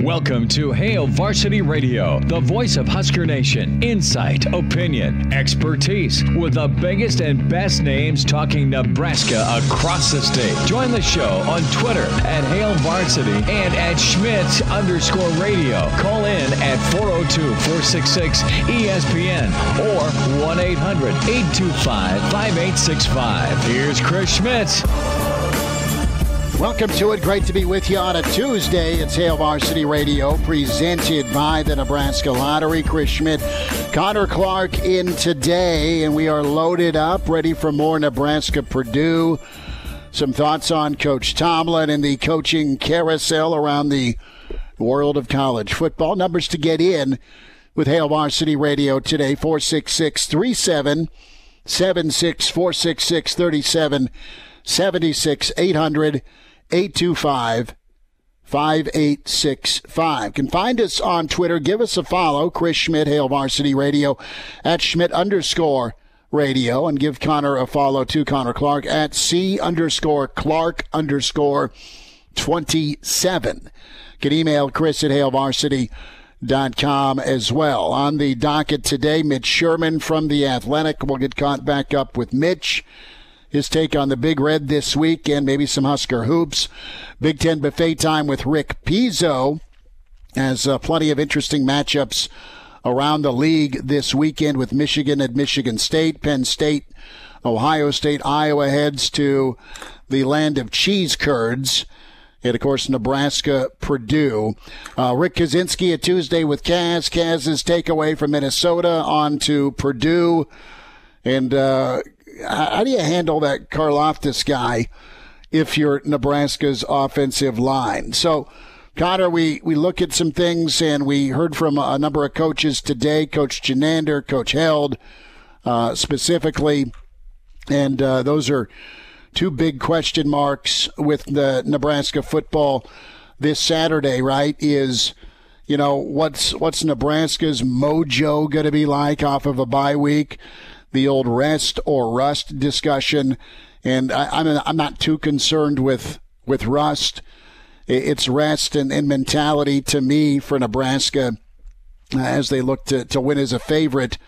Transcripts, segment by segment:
Welcome to Hail Varsity Radio, the voice of Husker Nation. Insight, opinion, expertise, with the biggest and best names talking Nebraska across the state. Join the show on Twitter at Hail Varsity and at Schmidt_radio. Call in at 402-466-ESPN or 1-800-825-5865. Here's Chris Schmidt. Welcome to it. Great to be with you on a Tuesday. It's Hail Varsity Radio, presented by the Nebraska Lottery. Chris Schmidt, Connor Clark in today, and we are loaded up, ready for more Nebraska-Purdue. Some thoughts on Coach Tomlin and the coaching carousel around the world of college football. Numbers to get in with Hail Varsity Radio today, 466-3776, 466-3776, 800-825-5865. Can find us on Twitter. Give us a follow. Chris Schmidt, Hail Varsity Radio, at Schmidt_radio. And give Connor a follow, too, Connor Clark, at C_Clark_27. Can email Chris at HailVarsity.com as well. On the docket today, Mitch Sherman from The Athletic. We'll get caught back up with Mitch. His take on the Big Red this week and maybe some Husker hoops. Big Ten buffet time with Rick Pizzo. Has plenty of interesting matchups around the league this weekend with Michigan at Michigan State, Penn State, Ohio State. Iowa heads to the land of cheese curds. And, of course, Nebraska-Purdue. Rick Kaczenski at Tuesday with Kaz. Kaz's takeaway from Minnesota on to Purdue. And how do you handle that Karlaftis guy if you're Nebraska's offensive line? So, Connor, we look at some things, and we heard from a number of coaches today, Coach Janander, Coach Held specifically, and those are two big question marks with the Nebraska football this Saturday, right, is, you know, what's Nebraska's mojo going to be like off of a bye week? The old rest or rust discussion, and I'm not too concerned with rust. It's rest and mentality to me for Nebraska as they look to win as a favorite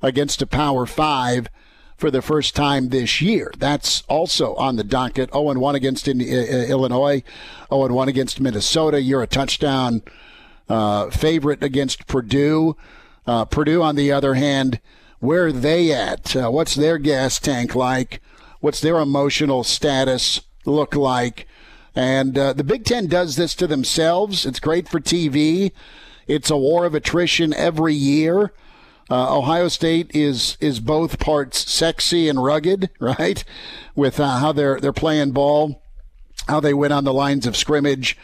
against a Power 5 for the first time this year. That's also on the docket. 0-1 against Illinois, 0-1 against Minnesota. You're a touchdown favorite against Purdue. Purdue, on the other hand, where are they at? What's their gas tank like? What's their emotional status look like? And the Big Ten does this to themselves. It's great for TV. It's a war of attrition every year. Ohio State is both parts sexy and rugged, right? With how they're playing ball, how they win on the lines of scrimmage,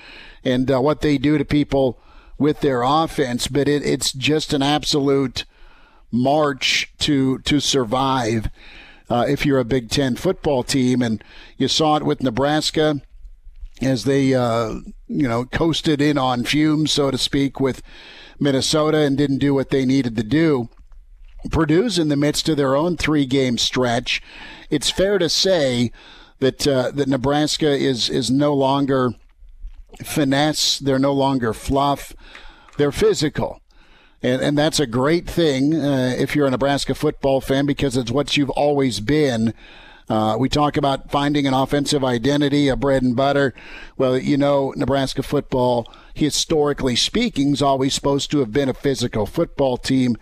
and what they do to people with their offense. But it's just an absolute march to survive if you're a Big Ten football team. And you saw it with Nebraska as they coasted in on fumes, so to speak, with Minnesota and didn't do what they needed to do. Purdue's in the midst of their own 3-game stretch. It's fair to say that Nebraska is no longer finesse, they're no longer fluff, they're physical. And that's a great thing if you're a Nebraska football fan, because it's what you've always been. We talk about finding an offensive identity, a bread and butter. Well, Nebraska football, historically speaking, is always supposed to have been a physical football team.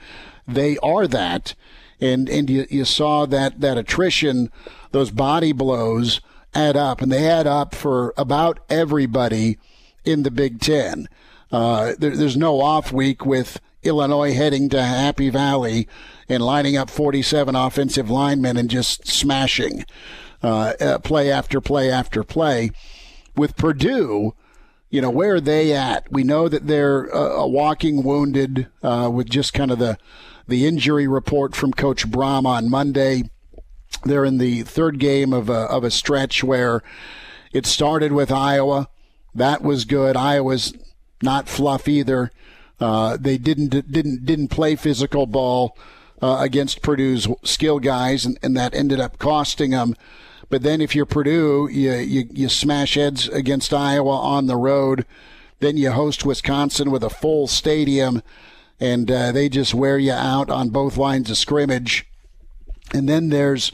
They are that. And you saw that attrition, those body blows add up. And they add up for about everybody in the Big Ten. There's no off week with Illinois heading to Happy Valley and lining up 47 offensive linemen and just smashing play after play after play. With Purdue, where are they at? We know that they're walking wounded with just kind of the injury report from Coach Brahm on Monday. They're in the third game of a stretch where it started with Iowa. That was good. Iowa's not fluff either. They didn't play physical ball against Purdue's skill guys, and that ended up costing them. But then if you're Purdue, you smash heads against Iowa on the road. Then you host Wisconsin with a full stadium, and they just wear you out on both lines of scrimmage. And then there's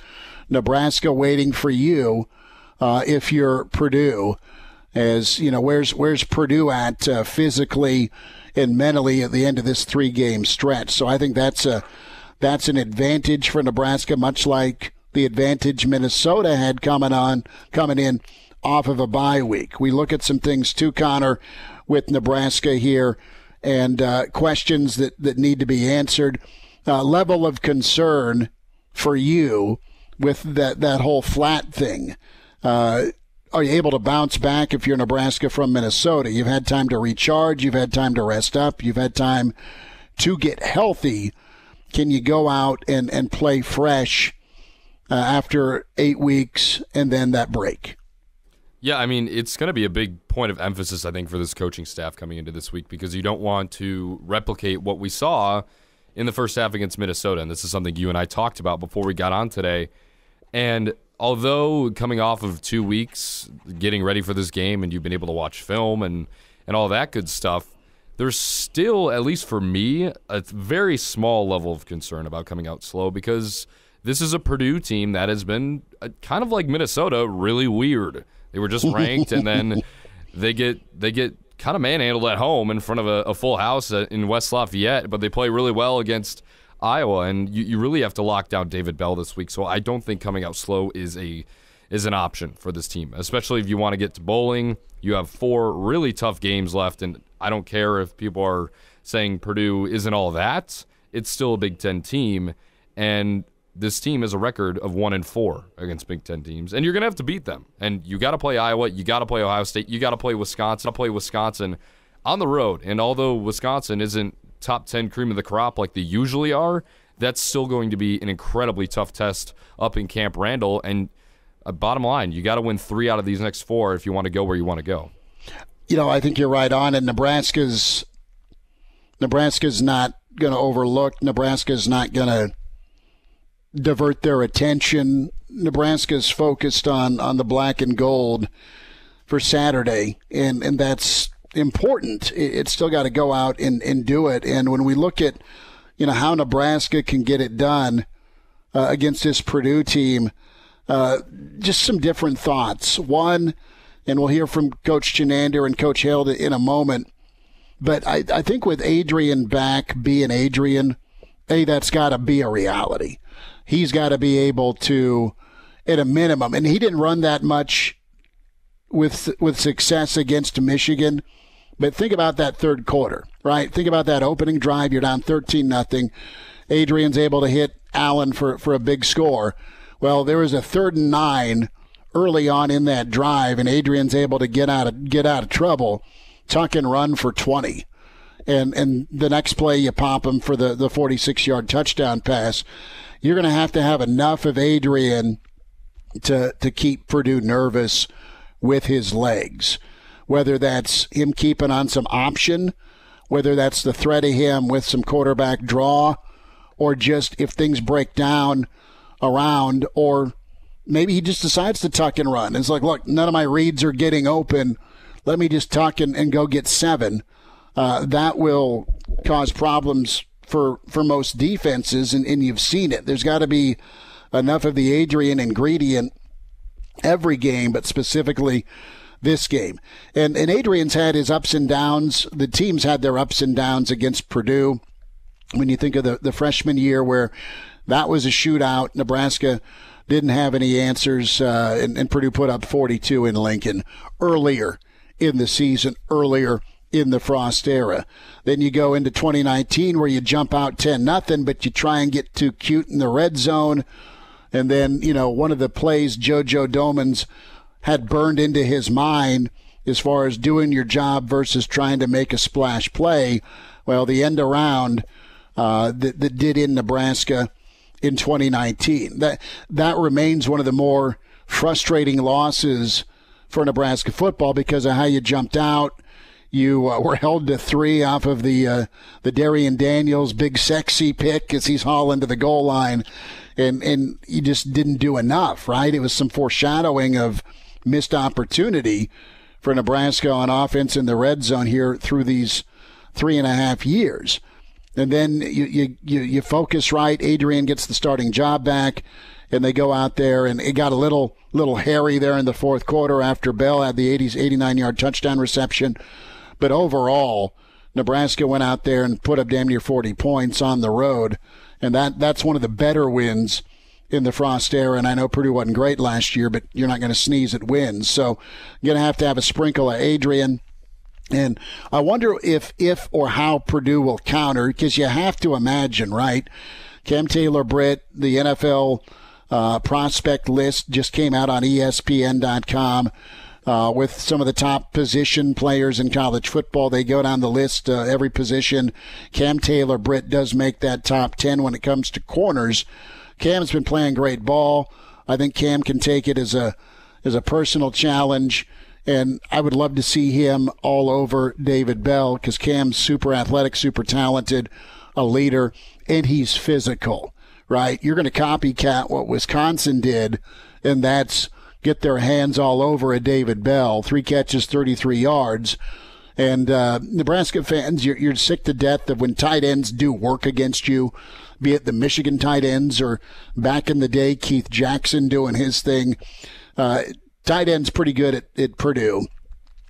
Nebraska waiting for you if you're Purdue. As you know, where's Purdue at physically and mentally at the end of this 3-game stretch? So I think that's an advantage for Nebraska, much like the advantage Minnesota had coming in off of a bye week. We look at some things too, Connor, with Nebraska here, and questions that need to be answered. Level of concern for you with that whole flat thing. Are you able to bounce back if you're Nebraska from Minnesota? You've had time to recharge. You've had time to rest up. You've had time to get healthy. Can you go out and play fresh after 8 weeks and then that break? Yeah, I mean, it's going to be a big point of emphasis, I think, for this coaching staff coming into this week, because you don't want to replicate what we saw in the first half against Minnesota. And this is something you and I talked about before we got on today. And although coming off of 2 weeks, getting ready for this game, and you've been able to watch film and all that good stuff, there's still, at least for me, a very small level of concern about coming out slow, because this is a Purdue team that has been kind of like Minnesota, really weird. They were just ranked, and then they get kind of manhandled at home in front of a full house in West Lafayette, but they play really well against Iowa, and you really have to lock down David Bell this week. So I don't think coming out slow is an option for this team, especially if you want to get to bowling. You have 4 really tough games left, and I don't care if people are saying Purdue isn't all that. It's still a Big Ten team, and this team has a record of 1-4 against Big Ten teams, and you're going to have to beat them. And you got to play Iowa, you got to play Ohio State, you got to play Wisconsin on the road. And although Wisconsin isn't top 10 cream of the crop like they usually are, that's still going to be an incredibly tough test up in Camp Randall. And bottom line, you got to win 3 out of these next 4 if you want to go where you want to go. You know, I think you're right on, and Nebraska's not going to overlook. Nebraska's not going to divert their attention. Nebraska's focused on the black and gold for Saturday, and that's important. It's still got to go out and do it. And when we look at, you know, how Nebraska can get it done against this Purdue team, just some different thoughts. One, and we'll hear from Coach Chenander and Coach Held in a moment, but I think with Adrian back being Adrian, that's got to be a reality. He's got to be able to, at a minimum, and he didn't run that much with success against Michigan, but think about that third quarter, right? Think about that opening drive. You're down 13-0. Adrian's able to hit Allen for a big score. Well, there was a 3rd and 9 early on in that drive, and Adrian's able to get out of trouble, tuck and run for 20. And the next play you pop him for the 46-yard touchdown pass. You're going to have enough of Adrian to keep Purdue nervous with his legs, whether that's him keeping on some option, whether that's the threat of him with some quarterback draw, or just if things break down around, or maybe he just decides to tuck and run. It's like, look, none of my reads are getting open. Let me just tuck and go get 7. That will cause problems for most defenses, and you've seen it. There's got to be enough of the Adrian ingredient every game, but specifically this game. And Adrian's had his ups and downs. The teams had their ups and downs against Purdue. When you think of the freshman year where that was a shootout, Nebraska didn't have any answers, and Purdue put up 42 in Lincoln earlier in the season, earlier in the Frost era. Then you go into 2019 where you jump out 10-0, but you try and get too cute in the red zone. And then, you know, one of the plays JoJo Domans had burned into his mind as far as doing your job versus trying to make a splash play. Well, the end around that did in Nebraska in 2019. That remains one of the more frustrating losses for Nebraska football because of how you jumped out. You were held to 3 off of the Darian Daniels big sexy pick as he's hauling to the goal line, and you just didn't do enough, right? It was some foreshadowing of missed opportunity for Nebraska on offense in the red zone here through these 3.5 years. And then you focus right. Adrian gets the starting job back, and they go out there, and it got a little hairy there in the fourth quarter after Bell had the 89-yard touchdown reception. But overall, Nebraska went out there and put up damn near 40 points on the road, and that's one of the better wins in the Frost era. And I know Purdue wasn't great last year, but you're not going to sneeze at wins. So you're going to have a sprinkle of Adrian. And I wonder if or how Purdue will counter, because you have to imagine, right? Cam Taylor-Britt, the NFL prospect list just came out on ESPN.com with some of the top position players in college football. They go down the list, every position. Cam Taylor-Britt does make that top 10 when it comes to corners. Cam's been playing great ball. I think Cam can take it as a personal challenge. And I would love to see him all over David Bell, because Cam's super athletic, super talented, a leader, and he's physical, right? You're going to copycat what Wisconsin did, and that's get their hands all over a David Bell. 3 catches, 33 yards. And Nebraska fans, you're sick to death of when tight ends do work against you, be it the Michigan tight ends or back in the day, Keith Jackson doing his thing. Tight end's pretty good at Purdue.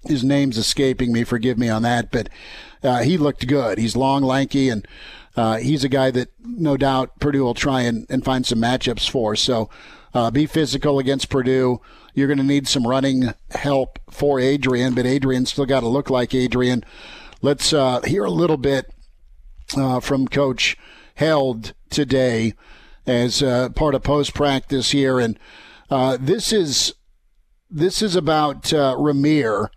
His name's escaping me. Forgive me on that. But he looked good. He's long, lanky, and he's a guy that no doubt Purdue will try and find some matchups for. So be physical against Purdue. You're going to need some running help for Adrian, but Adrian's still got to look like Adrian. Let's hear a little bit from Coach Held today as part of post-practice here. And this is about Rahmir,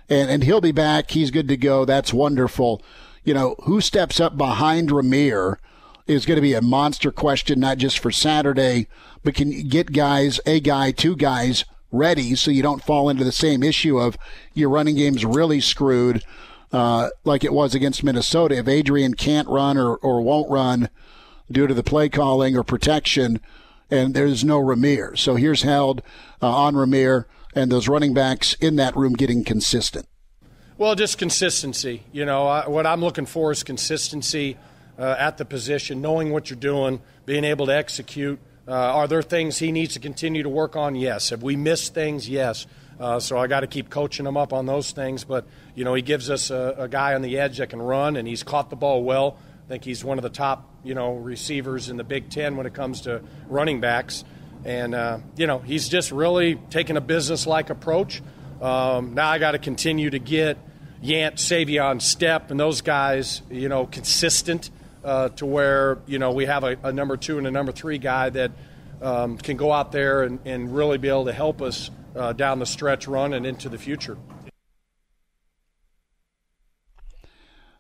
and he'll be back. He's good to go. That's wonderful. You know, who steps up behind Rahmir is going to be a monster question, not just for Saturday, but can you get a guy, 2 guys ready so you don't fall into the same issue of your running game's really screwed like it was against Minnesota. If Adrian can't run or won't run due to the play calling or protection, and there's no Rahmir. So here's Held on Rahmir and those running backs in that room getting consistent. Well, just consistency. You know, what I'm looking for is consistency at the position, knowing what you're doing, being able to execute. Are there things he needs to continue to work on? Yes. Have we missed things? Yes. So I got to keep coaching him up on those things. But, you know, he gives us a guy on the edge that can run, and he's caught the ball well. I think he's one of the top, receivers in the Big Ten when it comes to running backs. And, he's just really taking a business-like approach. Now I got to continue to get Yant, Savion, Stepp, and those guys, consistent to where, we have a number 2 and a number 3 guy that can go out there and really be able to help us down the stretch run and into the future.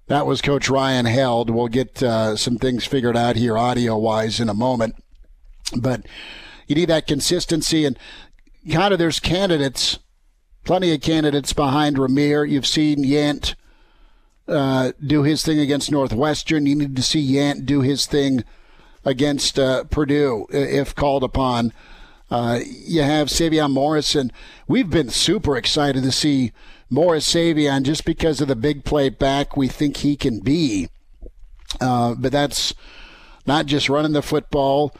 That was Coach Ryan Held. We'll get some things figured out here audio-wise in a moment. But you need that consistency, and kind of there's plenty of candidates behind Rahmir. You've seen Yant do his thing against Northwestern. You need to see Yant do his thing against Purdue if called upon. You have Savion Morrison. We've been super excited to see Morris Savion just because of the big play back we think he can be. But that's not just running the football.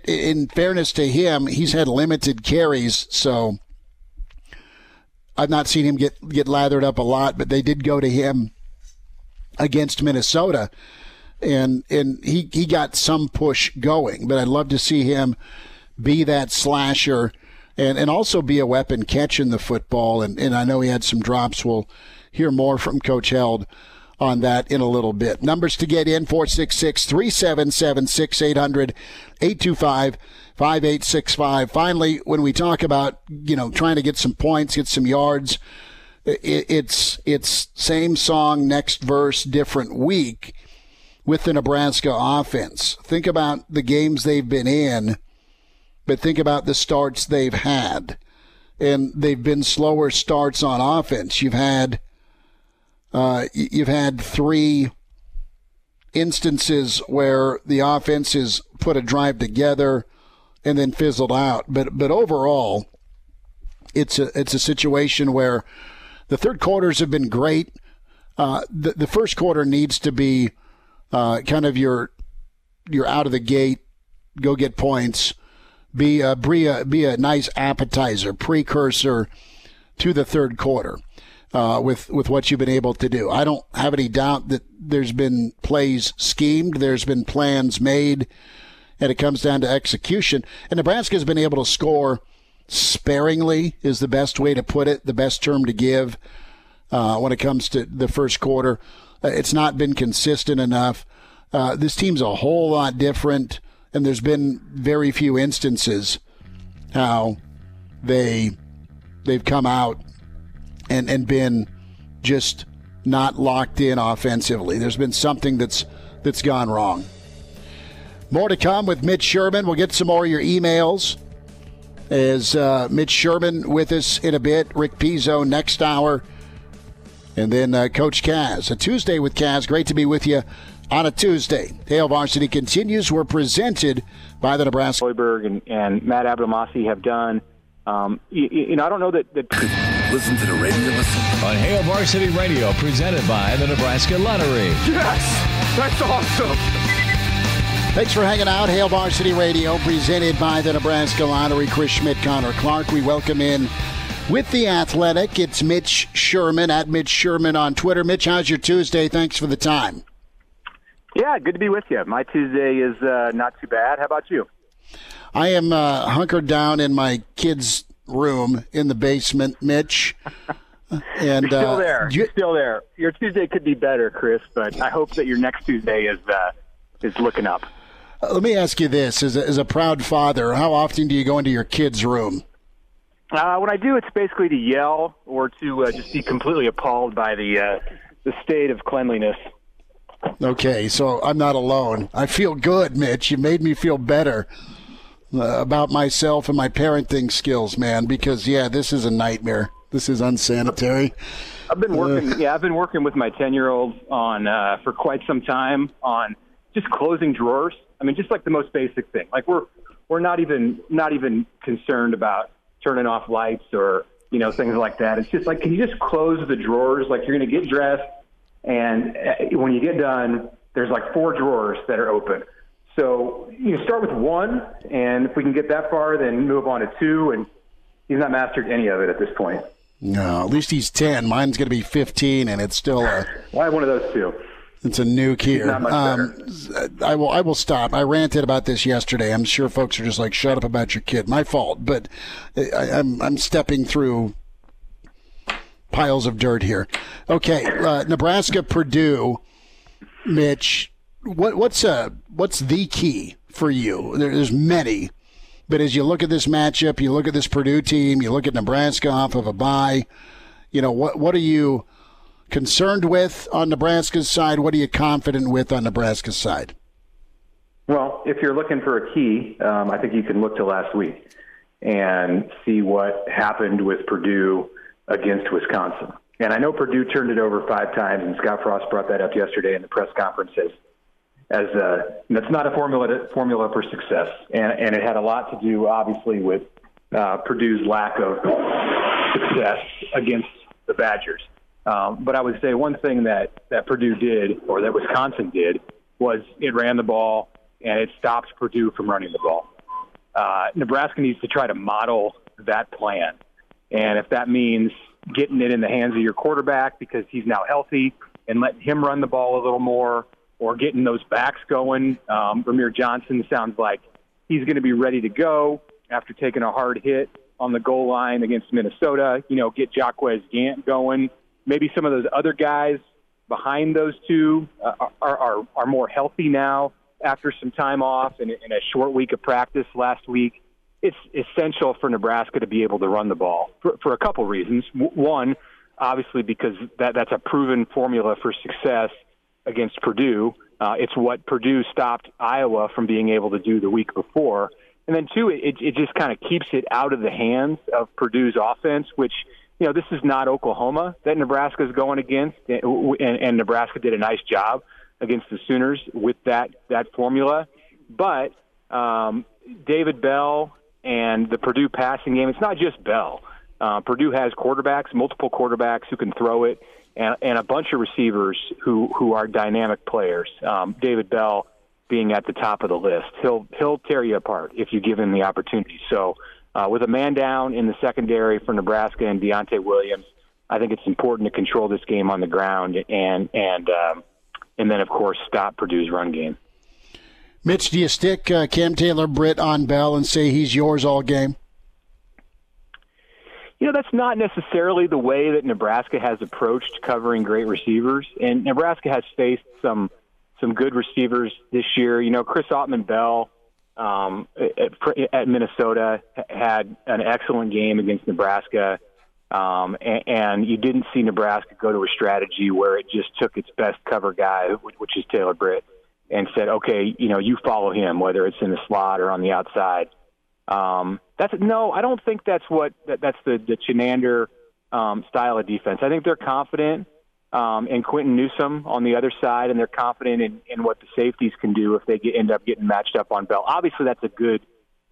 In fairness to him, he's had limited carries, so I've not seen him get lathered up a lot, but they did go to him against Minnesota, and he got some push going. But I'd love to see him be that slasher and also be a weapon catching the football. And I know he had some drops. We'll hear more from Coach Held on that in a little bit. Numbers to get in, 466-377-600-825-5865. Finally, when we talk about, trying to get some points, get some yards, it's same song, next verse, different week with the Nebraska offense. Think about the games they've been in, but think about the starts they've had. And they've been slower starts on offense. You've had 3 instances where the offense has put a drive together and then fizzled out. But overall, it's a situation where the third quarters have been great. The first quarter needs to be kind of your out of the gate, go get points, be a nice appetizer, precursor to the third quarter with what you've been able to do. I don't have any doubt that there's been plays schemed, there's been plans made, and it comes down to execution. And Nebraska has been able to score sparingly is the best way to put it, the best term to give when it comes to the first quarter. It's not been consistent enough. This team's a whole lot different, and there's been very few instances how they've come out and been just not locked in offensively. There's been something that's gone wrong. More to come with Mitch Sherman. We'll get some more of your emails as Mitch Sherman with us in a bit. Rick Pizzo next hour. And then Coach Kaz. A Tuesday with Kaz. Great to be with you on a Tuesday. Hail Varsity continues. We're presented by the Nebraska. Hoiberg and Matt Abdelmassi have done. I don't know that. Listen to the radio. On Hail Varsity Radio, presented by the Nebraska Lottery. Yes! That's awesome! Thanks for hanging out. Hail Varsity Radio, presented by the Nebraska Lottery. Chris Schmidt, Connor Clark. We welcome in with the Athletic. It's Mitch Sherman, at Mitch Sherman on Twitter. Mitch, how's your Tuesday? Thanks for the time. Yeah, good to be with you. My Tuesday is not too bad. How about you? I am hunkered down in my kid's room in the basement, Mitch. And You're still there. You're still there. Your Tuesday could be better, Chris, but I hope that your next Tuesday is looking up. Let me ask you this. As a proud father, how often do you go into your kid's room? When I do, it's basically to yell or to just be completely appalled by the state of cleanliness. Okay, so I'm not alone. I feel good, Mitch. You made me feel better about myself and my parenting skills, man, because, yeah, this is a nightmare. This is unsanitary. I've been working with my 10-year-old on for quite some time on just closing drawers. I mean, just like the most basic thing. Like we're not even concerned about turning off lights or, things like that. It's just like, can you just close the drawers? Like, you're going to get dressed, and when you get done, there's like 4 drawers that are open. So you start with 1, and if we can get that far, then move on to 2, and he's not mastered any of it at this point. No, at least he's 10. Mine's going to be 15, and it's still Well, I have one of those too. It's a nuke here. Not much better. I will stop. I ranted about this yesterday. I'm sure folks are just like, shut up about your kid. My fault, but I'm stepping through piles of dirt here. Okay, Nebraska-Purdue, Mitch. What's the key for you? There's many, but as you look at this matchup, you look at this Purdue team, you look at Nebraska off of a bye. What are you concerned with on Nebraska's side? What are you confident with on Nebraska's side? Well, if you're looking for a key, I think you can look to last week and see what happened with Purdue against Wisconsin. And I know Purdue turned it over 5 times, and Scott Frost brought that up yesterday in the press conference as that's not a formula for success. And it had a lot to do, obviously, with Purdue's lack of success against the Badgers. But I would say one thing that Purdue did, or that Wisconsin did, was it ran the ball, and it stopped Purdue from running the ball. Nebraska needs to try to model that plan. And if that means getting it in the hands of your quarterback because he's now healthy and letting him run the ball a little more, or getting those backs going. Rahmir Johnson sounds like he's going to be ready to go after taking a hard hit on the goal line against Minnesota. Get Jacquez Gant going. Maybe some of those other guys behind those two are more healthy now after some time off and in a short week of practice last week. It's essential for Nebraska to be able to run the ball for a couple reasons. One, obviously, because that's a proven formula for success against Purdue. It's what Purdue stopped Iowa from being able to do the week before. And then, two, it just kind of keeps it out of the hands of Purdue's offense, which, this is not Oklahoma that Nebraska is going against, and Nebraska did a nice job against the Sooners with that formula. But David Bell and the Purdue passing game, it's not just Bell. Purdue has multiple quarterbacks who can throw it, and a bunch of receivers who are dynamic players. David Bell being at the top of the list. He'll tear you apart if you give him the opportunity. So with a man down in the secondary for Nebraska and Deontay Williams, I think it's important to control this game on the ground and then, of course, stop Purdue's run game. Mitch, do you stick Cam Taylor-Britt on Bell and say he's yours all game? That's not necessarily the way that Nebraska has approached covering great receivers. And Nebraska has faced some good receivers this year. Chris Ottman-Bell at Minnesota had an excellent game against Nebraska. And you didn't see Nebraska go to a strategy where it just took its best cover guy, which is Taylor-Britt, and said, okay, you follow him, whether it's in the slot or on the outside. I don't think that's the Chinander style of defense. I think they're confident in Quentin Newsome on the other side, and they're confident in what the safeties can do if they end up getting matched up on Bell. Obviously, that's a good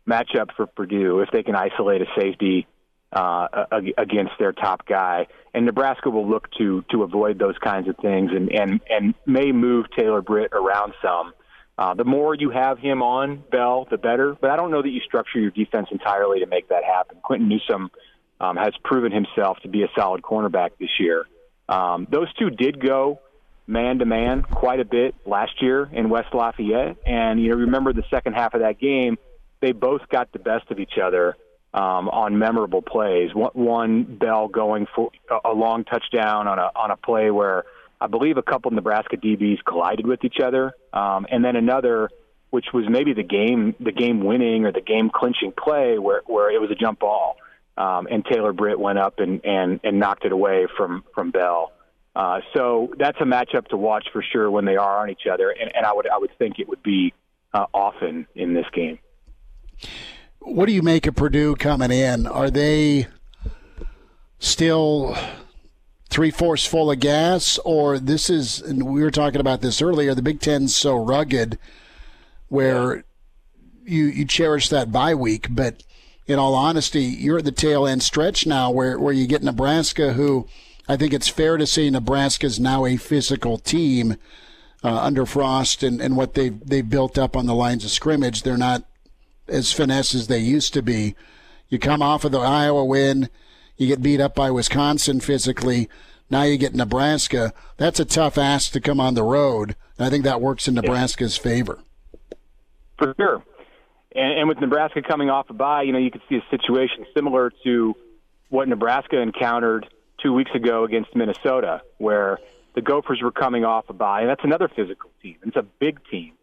matchup for Purdue if they can isolate a safety against their top guy. And Nebraska will look to avoid those kinds of things and may move Taylor-Britt around some. The more you have him on Bell, the better. But I don't know that you structure your defense entirely to make that happen. Quentin Newsome has proven himself to be a solid cornerback this year. Those two did go man-to-man quite a bit last year in West Lafayette. And, remember the second half of that game, they both got the best of each other on memorable plays. One Bell going for a long touchdown on a play where I believe a couple Nebraska DBs collided with each other, and then another, which was maybe the game winning or the game clinching play where it was a jump ball, and Taylor-Britt went up and knocked it away from Bell. So that's a matchup to watch for sure when they are on each other, and I would think it would be often in this game. What do you make of Purdue coming in? Are they still 3/4 full of gas, or this is, and we were talking about this earlier, the Big Ten's so rugged where you cherish that bye week, but in all honesty, you're at the tail end stretch now where you get Nebraska, who I think it's fair to say Nebraska's now a physical team under Frost and what they've built up on the lines of scrimmage. They're not as finesse as they used to be. You come off of the Iowa win, you get beat up by Wisconsin physically, now you get Nebraska. That's a tough ask to come on the road, and I think that works in Nebraska's favor. For sure. And with Nebraska coming off a bye, you could see a situation similar to what Nebraska encountered 2 weeks ago against Minnesota, where the Gophers were coming off a bye, and that's another physical team. It's a big team.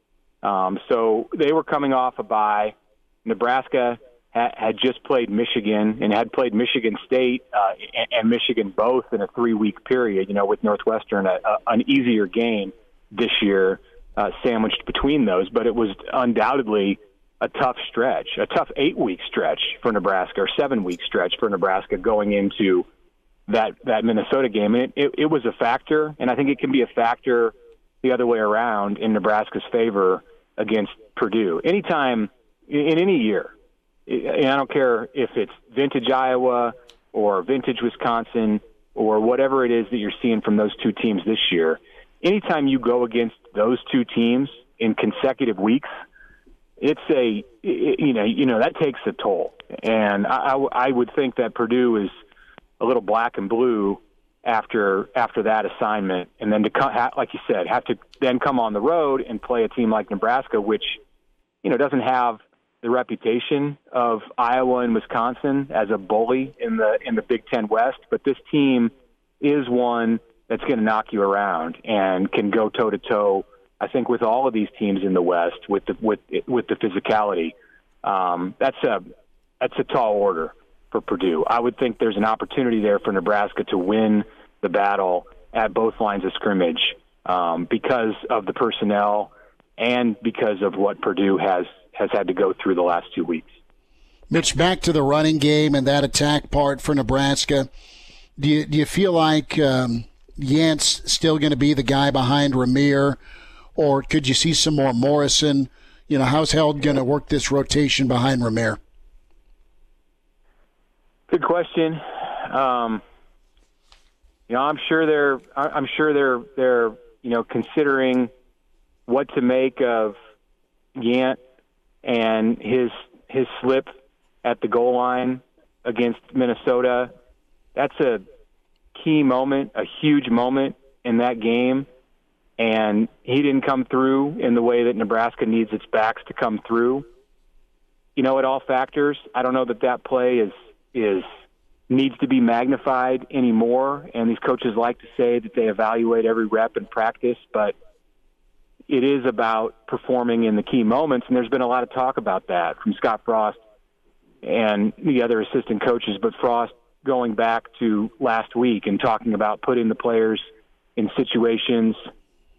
So they were coming off a bye. Nebraska had just played Michigan and had played Michigan State and Michigan both in a 3-week period, with Northwestern an easier game this year sandwiched between those. But it was undoubtedly a tough stretch, a tough 8-week stretch for Nebraska, or 7-week stretch for Nebraska going into that Minnesota game. And it was a factor, and I think it can be a factor the other way around in Nebraska's favor against Purdue. Anytime, in any year, and I don't care if it's vintage Iowa or vintage Wisconsin or whatever it is that you're seeing from those two teams this year, anytime you go against those two teams in consecutive weeks, it's that takes a toll. And I would think that Purdue is a little black and blue after that assignment, and then like you said, have to then come on the road and play a team like Nebraska, which doesn't have the reputation of Iowa and Wisconsin as a bully in the Big Ten West, but this team is one that's going to knock you around and can go toe to toe, I think, with all of these teams in the West with the physicality. That's a tall order for Purdue. I would think there's an opportunity there for Nebraska to win the battle at both lines of scrimmage because of the personnel and because of what Purdue has had to go through the last 2 weeks. Mitch, back to the running game and that attack part for Nebraska. Do you feel like Yant's still going to be the guy behind Rahmir, or could you see some more Morrison? How's Held going to work this rotation behind Rahmir? Good question. I'm sure they're considering what to make of Yant and his slip at the goal line against Minnesota. That's a key moment, a huge moment in that game, and he didn't come through in the way that Nebraska needs its backs to come through. It all factors. I don't know that play is needs to be magnified anymore, and these coaches like to say that they evaluate every rep in practice, but it is about performing in the key moments, and there's been a lot of talk about that from Scott Frost and the other assistant coaches, but Frost going back to last week and talking about putting the players in situations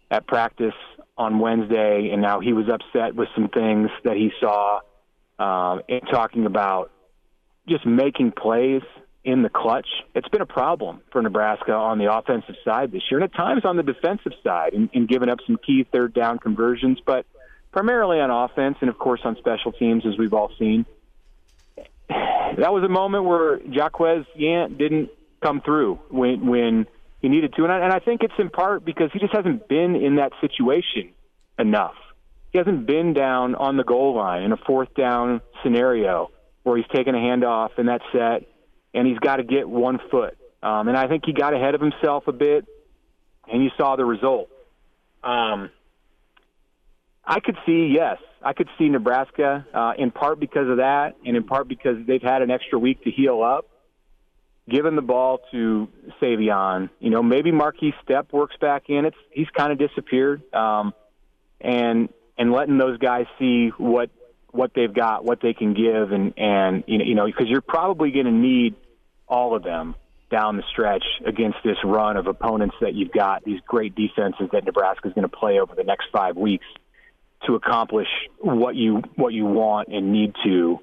at practice on Wednesday, and now he was upset with some things that he saw, and talking about just making plays in the clutch. It's been a problem for Nebraska on the offensive side this year, and at times on the defensive side, and giving up some key third down conversions, but primarily on offense and, of course, on special teams, as we've all seen. That was a moment where Jaquez Yant didn't come through when he needed to, and I think it's in part because he just hasn't been in that situation enough. He hasn't been down on the goal line in a fourth down scenario where he's taking a handoff in that set, and he's got to get 1 foot. And I think he got ahead of himself a bit, and you saw the result. I could see Nebraska, in part because of that, and in part because they've had an extra week to heal up, giving the ball to Savion. Maybe Marquise Stepp works back in. He's kind of disappeared, and letting those guys see what they've got, what they can give, and because you're probably going to need all of them down the stretch against this run of opponents that you've got, these great defenses that Nebraska is going to play over the next 5 weeks to accomplish what you want and need to,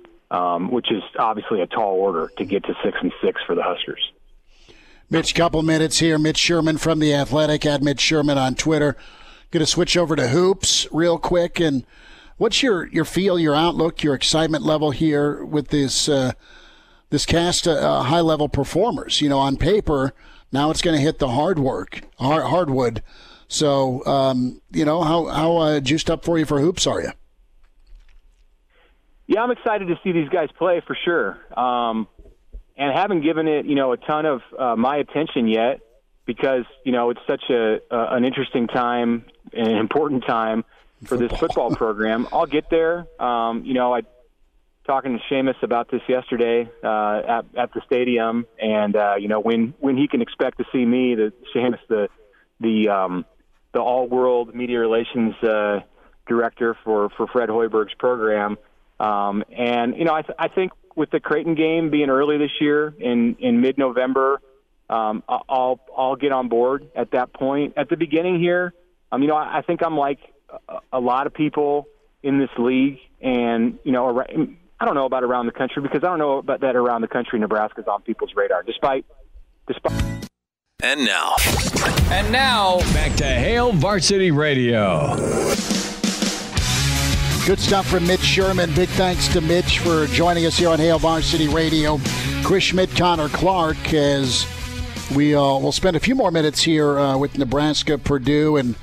which is obviously a tall order to get to 6-6 for the Huskers. Mitch, couple minutes here. Mitch Sherman from The Athletic, at Mitch Sherman on Twitter. Going to switch over to hoops real quick. And what's your feel, your outlook, your excitement level here with this cast of high-level performers? On paper, now it's going to hit the hardwood. So, how juiced up for you for hoops are you? Yeah, I'm excited to see these guys play for sure. And haven't given it, a ton of my attention yet because, it's such an interesting time, an important time for this football program. I'll get there. I talking to Seamus about this yesterday at the stadium, and when he can expect to see me, Seamus, the all-world media relations director for Fred Hoiberg's program, and I think with the Creighton game being early this year in mid-November, I'll get on board at that point. At the beginning here, I think I'm like a lot of people in this league, and I don't know about around the country because I don't know about that around the country. Nebraska's on people's radar, despite. And now, back to Hail Varsity Radio. Good stuff from Mitch Sherman. Big thanks to Mitch for joining us here on Hail Varsity Radio. Chris Schmidt, Connor Clark, as we'll spend a few more minutes here with Nebraska-Purdue and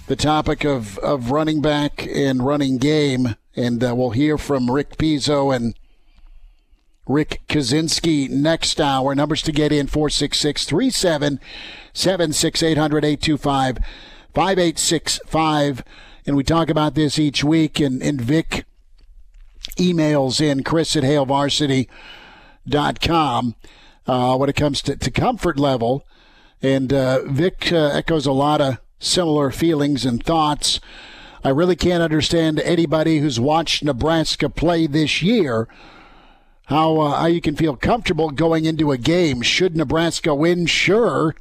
the topic of running back and running game. And we'll hear from Rick Pizzo and Rick Kaczenski next hour. Numbers to get in, 466-3776, 800-825-5865. And we talk about this each week. And Vic emails in Chris at HailVarsity.com when it comes to comfort level. And Vic echoes a lot of similar feelings and thoughts. I really can't understand anybody who's watched Nebraska play this year how you can feel comfortable going into a game. Should Nebraska win? Sure.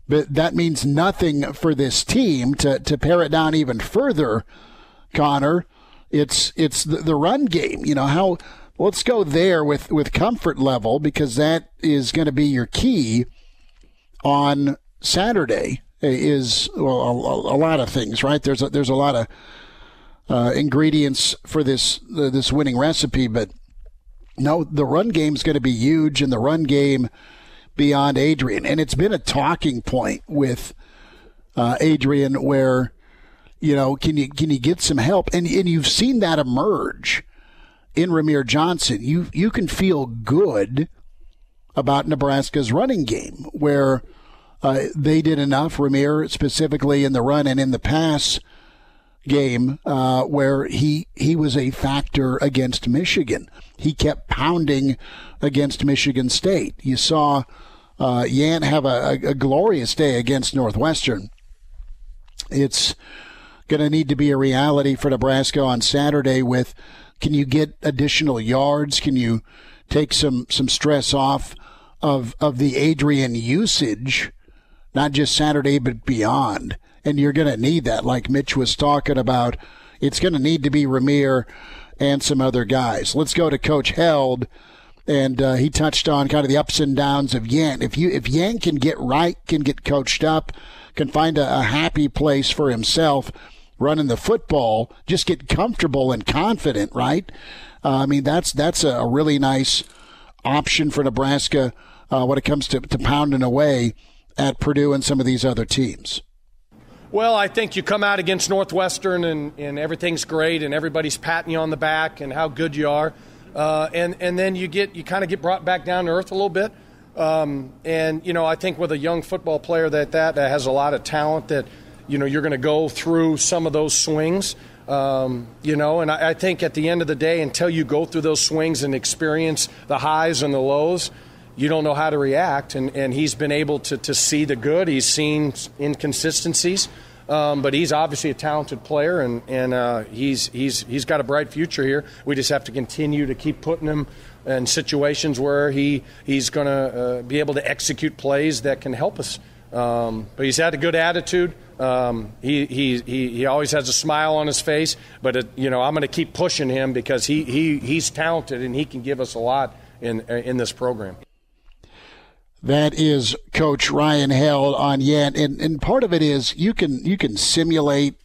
But that means nothing for this team. To pare it down even further, Connor, it's the run game. Let's go there with comfort level, because that is going to be your key on Saturday. Is a lot of things, right? There's a lot of ingredients for this winning recipe, but No, the run game's going to be huge, and the run game beyond Adrian. And it's been a talking point with Adrian where, can you get some help? And you've seen that emerge in Rahmir Johnson. You can feel good about Nebraska's running game, where they did enough, Rahmir specifically in the run and in the pass game, where he was a factor against Michigan. He kept pounding against Michigan State. You saw Yant have a glorious day against Northwestern. It's going to need to be a reality for Nebraska on Saturday with, can you get additional yards? Can you take some stress off of the Adrian usage, not just Saturday but beyond? And you're going to need that, like Mitch was talking about. It's going to need to be Rahmir and some other guys. Let's go to Coach Held, and he touched on kind of the ups and downs of Yant. If Yant can get right, can get coached up, can find a happy place for himself running the football, just get comfortable and confident, right? That's a really nice option for Nebraska when it comes to pounding away at Purdue and some of these other teams. Well, I think you come out against Northwestern and everything's great and everybody's patting you on the back and how good you are, and then you kind of get brought back down to earth a little bit. I think with a young football player that has a lot of talent, that you're going to go through some of those swings, and I think at the end of the day, until you go through those swings and experience the highs and the lows, you don't know how to react. And he's been able to see the good. He's seen inconsistencies, but he's obviously a talented player, and he's got a bright future here. We just have to continue to keep putting him in situations where he's going to be able to execute plays that can help us. But he's had a good attitude. He always has a smile on his face. But I'm going to keep pushing him because he's talented and he can give us a lot in this program. That is Coach Ryan Held on Yant, and part of it is you can simulate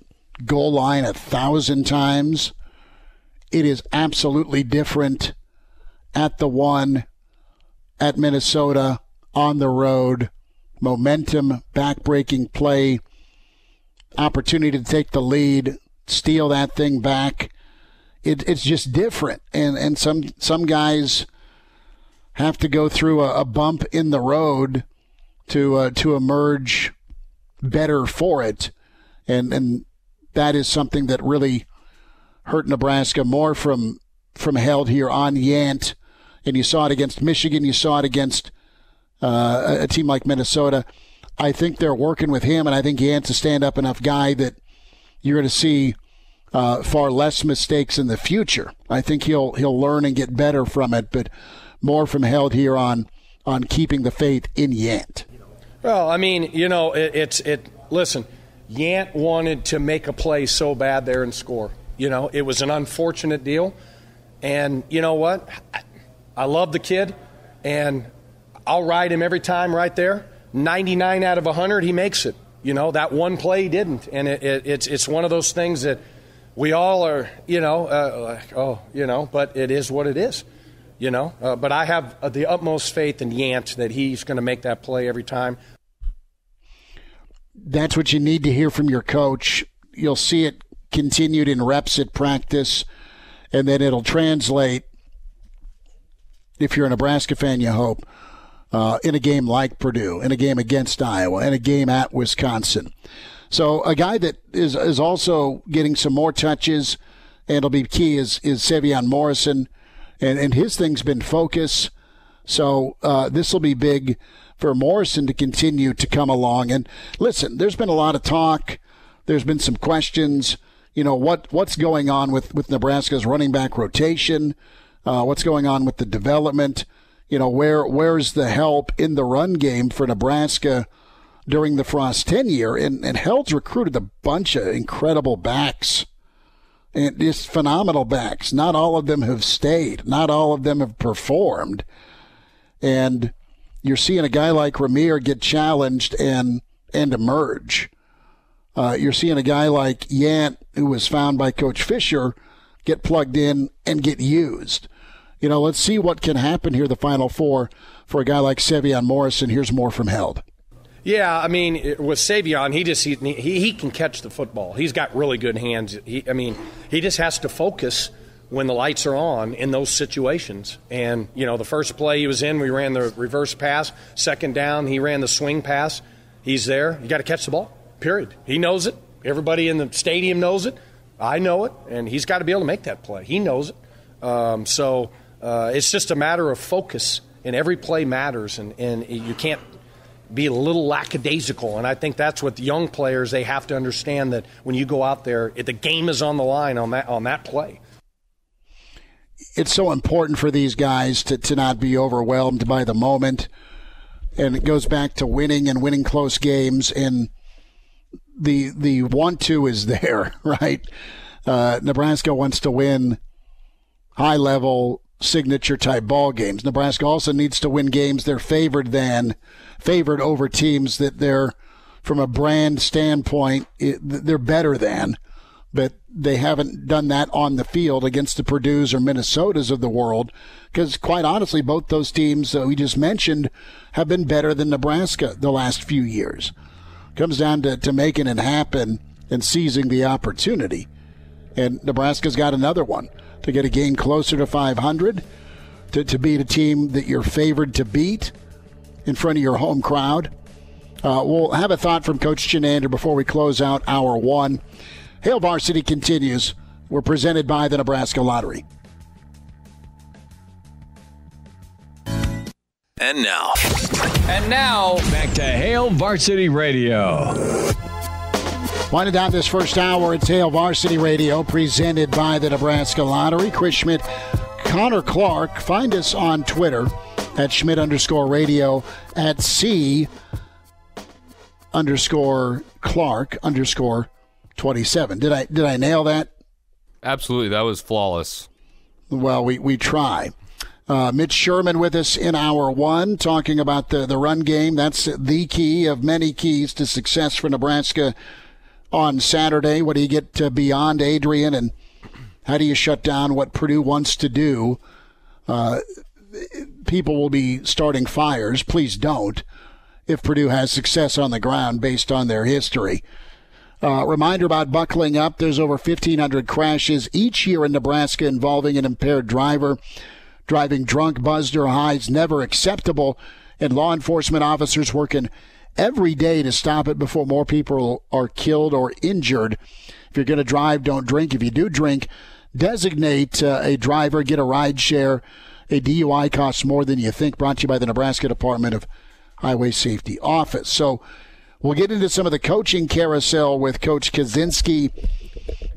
goal line 1,000 times. It is absolutely different at the one, at Minnesota, on the road. Momentum, back-breaking play, opportunity to take the lead, steal that thing back. It's just different, and some guys have to go through a bump in the road to emerge better for it, and that is something that really hurt Nebraska more from Held here on Yant. And you saw it against Michigan. You saw it against a team like Minnesota. I think they're working with him, and I think Yant's a stand-up enough guy that you're going to see far less mistakes in the future. I think he'll learn and get better from it, but more from Held here on keeping the faith in Yant. Well, listen, Yant wanted to make a play so bad there and score. It was an unfortunate deal. And you know what? I love the kid, and I'll ride him every time right there. 99 out of 100, he makes it. That one play he didn't. And it's one of those things that we all are, but it is what it is. But I have the utmost faith in Yant that he's going to make that play every time. That's what you need to hear from your coach. You'll see it continued in reps at practice, and then it'll translate, if you're a Nebraska fan, you hope, in a game like Purdue, in a game against Iowa, in a game at Wisconsin. So a guy that is also getting some more touches, and it'll be key, is Sevion Morrison, and his thing's been focus. So this will be big for Morrison to continue to come along. And listen, there's been a lot of talk. There's been some questions. What's going on with Nebraska's running back rotation? What's going on with the development? Where's the help in the run game for Nebraska during the Frost tenure? And Held's recruited a bunch of incredible backs, and just phenomenal backs. Not all of them have stayed. Not all of them have performed. And you're seeing a guy like Rahmir get challenged and emerge. You're seeing a guy like Yant, who was found by Coach Fisher, get plugged in and get used. let's see what can happen here, the Final Four, for a guy like Sevion Morrison. Here's more from Held. Yeah, I mean, with Sevion, he can catch the football. He's got really good hands. He just has to focus when the lights are on in those situations. And, the first play he was in, we ran the reverse pass. Second down, he ran the swing pass. He's there. You got to catch the ball, period. He knows it. Everybody in the stadium knows it. I know it. And he's got to be able to make that play. He knows it. It's just a matter of focus, and every play matters, and you can't be a little lackadaisical. And I think that's what the young players, they have to understand, that when you go out there, the game is on the line on that play. It's so important for these guys to not be overwhelmed by the moment. And it goes back to winning and winning close games. And the want-to is there, right? Nebraska wants to win high-level, signature-type ball games. Nebraska also needs to win games they're favored over teams that they're, from a brand standpoint, they're better than. But they haven't done that on the field against the Purdues or Minnesotas of the world, because quite honestly, both those teams that we just mentioned have been better than Nebraska the last few years. Comes down to making it happen and seizing the opportunity. And Nebraska's got another one to get a game closer to 500, to beat a team that you're favored to beat in front of your home crowd. We'll have a thought from Coach Chinander before we close out hour one. Hail Varsity continues. We're presented by the Nebraska Lottery. And now, back to Hail Varsity Radio. Winding down this first hour, it's Hail Varsity Radio, presented by the Nebraska Lottery. Chris Schmidt, Connor Clark. Find us on Twitter at Schmidt_radio, at C_Clark_27. Did I nail that? Absolutely. That was flawless. Well, we try. Mitch Sherman with us in hour one, talking about the run game. That's the key of many keys to success for Nebraska on Saturday. What do you get beyond Adrian, and how do you shut down what Purdue wants to do? People will be starting fires. Please don't, if Purdue has success on the ground based on their history. Reminder about buckling up. There's over 1,500 crashes each year in Nebraska involving an impaired driver. Driving drunk, buzzed, or high is never acceptable, and law enforcement officers working every day to stop it before more people are killed or injured. If you're going to drive, don't drink. If you do drink, designate a driver, get a ride share. A DUI costs more than you think. Brought to you by the Nebraska Department of Highway Safety Office. So we'll get into some of the coaching carousel with Coach Kaczenski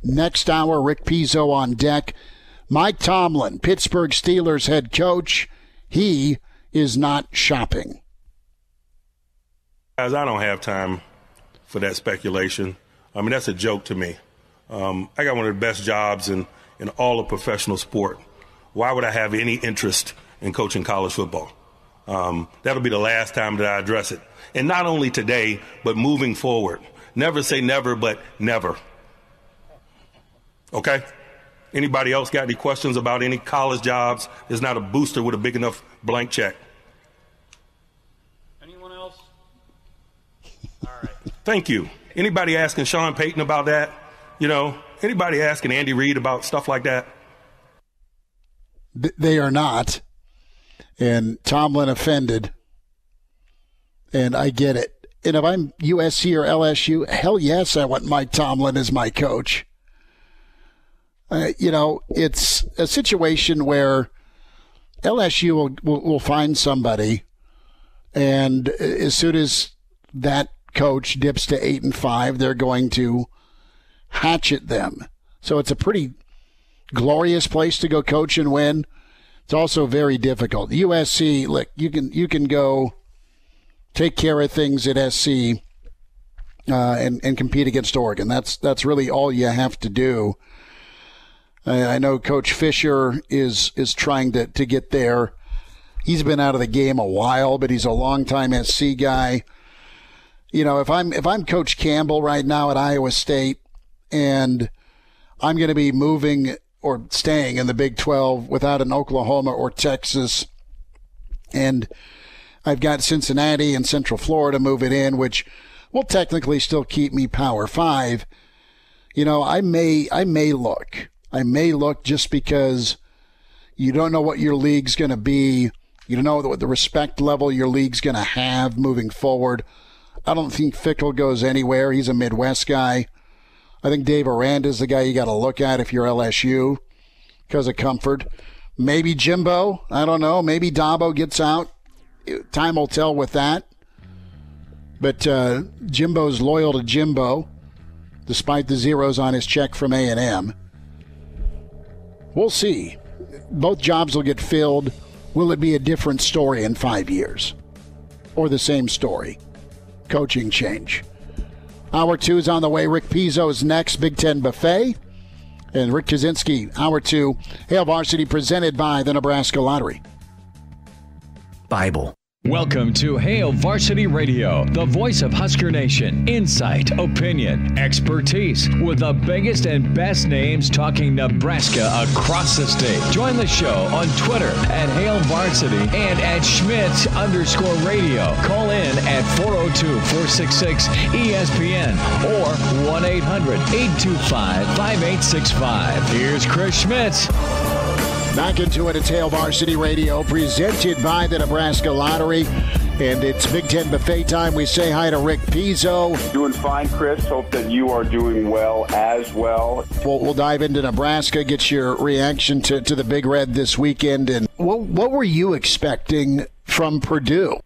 next hour. Rick Pizzo on deck. Mike Tomlin, Pittsburgh Steelers head coach, he is not shopping. Guys, I don't have time for that speculation. I mean, that's a joke to me. I got one of the best jobs in all of professional sport. Why would I have any interest in coaching college football? That'll be the last time that I address it. And not only today, but moving forward. Never say never, but never. Okay? Anybody else got any questions about any college jobs? There's not a booster with a big enough blank check. Anyone else? All right. Thank you. Anybody asking Sean Payton about that? Anybody asking Andy Reid about stuff like that? They are not. And Tomlin offended. And I get it. And if I'm USC or LSU, hell yes, I want Mike Tomlin as my coach. It's a situation where LSU will find somebody, and as soon as that coach dips to 8-5, they're going to hatchet them. So it's a pretty glorious place to go coach and win. It's also very difficult. USC, look, you can go take care of things at SC and compete against Oregon. That's really all you have to do. I know Coach Fisher is trying to get there. He's been out of the game a while, but he's a longtime SC guy. If I'm Coach Campbell right now at Iowa State, and I'm going to be moving or staying in the Big 12 without an Oklahoma or Texas. And I've got Cincinnati and Central Florida moving in, which will technically still keep me Power 5. You know, I may look just because you don't know what your league's going to be. You don't know what the respect level your league's going to have moving forward. I don't think Fickle goes anywhere. He's a Midwest guy. I think Dave Aranda's the guy you got to look at if you're LSU because of comfort. Maybe Jimbo. I don't know. Maybe Dabo gets out. Time will tell with that. But Jimbo's loyal to Jimbo, despite the zeros on his check from A&M. We'll see. Both jobs will get filled. Will it be a different story in 5 years? Or the same story? Coaching change. Hour 2 is on the way. Rick Pizzo is next. Big Ten Buffet. And Rick Kaczenski, Hour 2. Hail Varsity presented by the Nebraska Lottery. Bible. Welcome to Hail Varsity Radio, the voice of Husker Nation. Insight, opinion, expertise, with the biggest and best names talking Nebraska across the state. Join the show on Twitter at Hail Varsity and at Schmidt_radio. Call in at 402-466-ESPN or 1-800-825-5865. Here's Chris Schmidt. Back into it. It's Hail Varsity Radio, presented by the Nebraska Lottery. And it's Big Ten Buffet time. We say hi to Rick Pizzo. Doing fine, Chris. Hope that you are doing well as well. We'll dive into Nebraska, get your reaction to the Big Red this weekend. And what were you expecting from Purdue?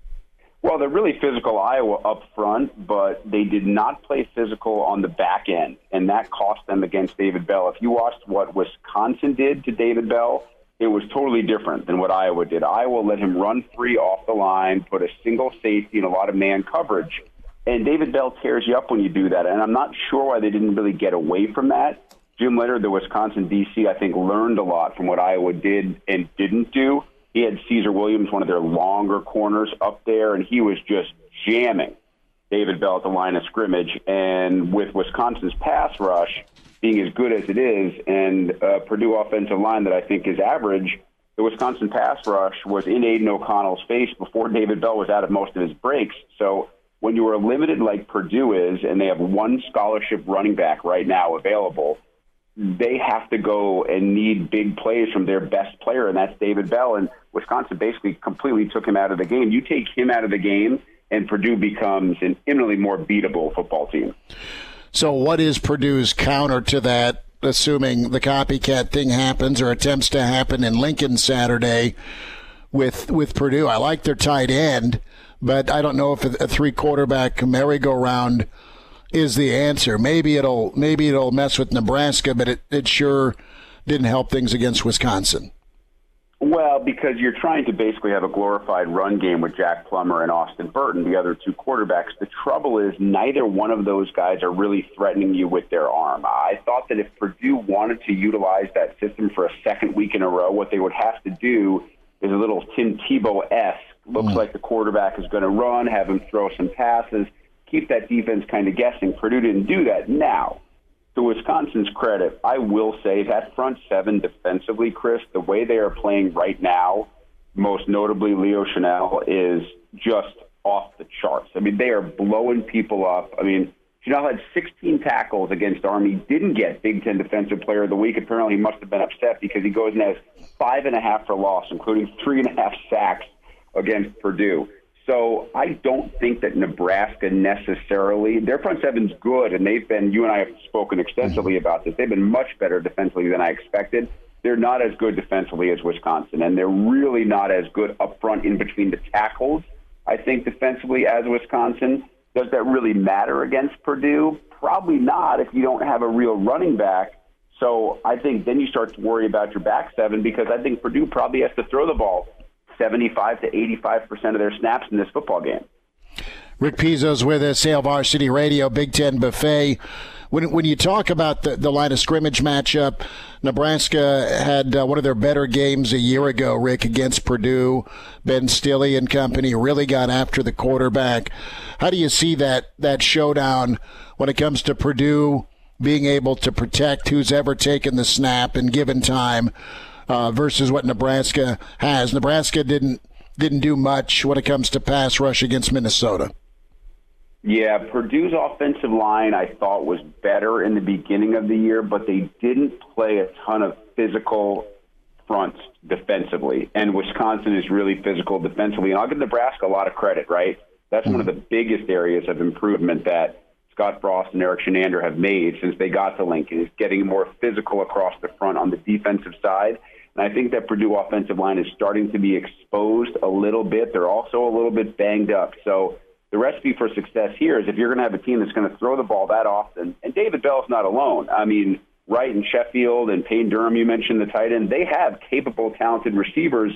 Well, they're really physical Iowa up front, but they did not play physical on the back end, and that cost them against David Bell. If you watched what Wisconsin did to David Bell, it was totally different than what Iowa did. Iowa let him run free off the line, put a single safety and a lot of man coverage. And David Bell tears you up when you do that. And I'm not sure why they didn't really get away from that. Jim Leonard, the Wisconsin DC, I think learned a lot from what Iowa did and didn't do. He had Caesar Williams, one of their longer corners, up there, and he was just jamming David Bell at the line of scrimmage. And with Wisconsin's pass rush being as good as it is, and Purdue offensive line that I think is average, the Wisconsin pass rush was in Aiden O'Connell's face before David Bell was out of most of his breaks. So when you are limited like Purdue is, and they have one scholarship running back right now available, they have to go and need big plays from their best player, and that's David Bell. And Wisconsin basically completely took him out of the game. You take him out of the game, and Purdue becomes an infinitely more beatable football team. So what is Purdue's counter to that, assuming the copycat thing happens or attempts to happen in Lincoln Saturday with Purdue? I like their tight end, but I don't know if a three-quarterback merry-go-round is the answer. Maybe it'll mess with Nebraska, but it sure didn't help things against Wisconsin. Well, because you're trying to basically have a glorified run game with Jack Plummer and Austin Burton, the other two quarterbacks. The trouble is neither one of those guys are really threatening you with their arm. I thought that if Purdue wanted to utilize that system for a second week in a row, what they would have to do is a little Tim Tebow-esque. Looks like the quarterback is going to run, have him throw some passes, keep that defense kind of guessing. Purdue didn't do that. Now, to Wisconsin's credit, I will say that front seven defensively, Chris, the way they are playing right now, most notably Leo Chanel, is just off the charts. I mean, they are blowing people up. I mean, Chanel had 16 tackles against Army, didn't get Big Ten Defensive Player of the Week. Apparently he must have been upset because he goes and has 5.5 for loss, including 3.5 sacks against Purdue. So I don't think that Nebraska necessarily, their front seven's good, and they've been, you and I have spoken extensively about this, they've been much better defensively than I expected. They're not as good defensively as Wisconsin, and they're really not as good up front in between the tackles, I think, defensively as Wisconsin. Does that really matter against Purdue? Probably not if you don't have a real running back. So I think then you start to worry about your back seven, because I think Purdue probably has to throw the ball 75 to 85% of their snaps in this football game. Rick Pizzo's with us, Hail Varsity Radio, Big Ten Buffet. When you talk about the line of scrimmage matchup, Nebraska had one of their better games a year ago, Rick, against Purdue. Ben Stilley and company really got after the quarterback. How do you see that showdown when it comes to Purdue being able to protect who's ever taken the snap and given time versus what Nebraska has. Nebraska didn't do much when it comes to pass rush against Minnesota. Yeah, Purdue's offensive line I thought was better in the beginning of the year, but they didn't play a ton of physical fronts defensively. And Wisconsin is really physical defensively. And I'll give Nebraska a lot of credit, right? That's one of the biggest areas of improvement that Scott Frost and Eric Shenander have made since they got to Lincoln, is getting more physical across the front on the defensive side. And I think that Purdue offensive line is starting to be exposed a little bit. They're also a little bit banged up. So the recipe for success here is if you're going to have a team that's going to throw the ball that often, and David Bell's not alone. I mean, Wright and Sheffield and Payne Durham, you mentioned the tight end, they have capable, talented receivers.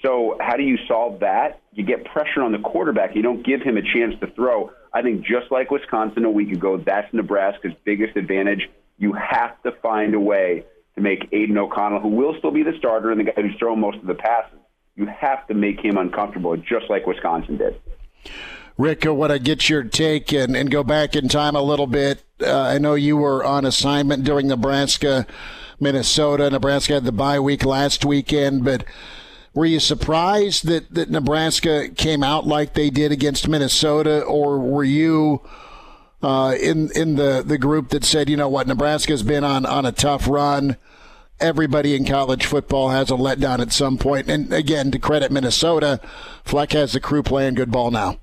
So how do you solve that? You get pressure on the quarterback. You don't give him a chance to throw. I think just like Wisconsin a week ago, that's Nebraska's biggest advantage. You have to find a way to make Aiden O'Connell, who will still be the starter and the guy who's throwing most of the passes, you have to make him uncomfortable, just like Wisconsin did. Rick, I want to get your take and go back in time a little bit. I know you were on assignment during Nebraska-Minnesota. Nebraska had the bye week last weekend, but were you surprised that Nebraska came out like they did against Minnesota, or were you in the group that said, you know what, Nebraska's been on a tough run? Everybody in college football has a letdown at some point. And again, to credit Minnesota, Fleck has the crew playing good ball now.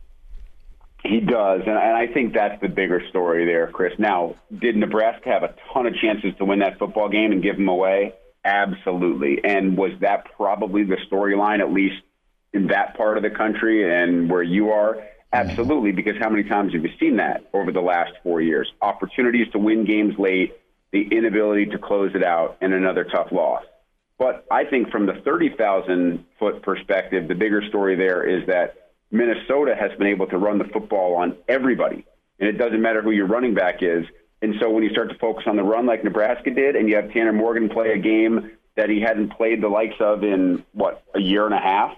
He does, and I think that's the bigger story there, Chris. Now, did Nebraska have a ton of chances to win that football game and give them away? Absolutely. And was that probably the storyline, at least in that part of the country and where you are? Absolutely, because how many times have you seen that over the last 4 years? Opportunities to win games late, the inability to close it out, and another tough loss. But I think from the 30,000-foot perspective, the bigger story there is that Minnesota has been able to run the football on everybody, and it doesn't matter who your running back is. And so when you start to focus on the run like Nebraska did, and you have Tanner Morgan play a game that he hadn't played the likes of in, a year and a half,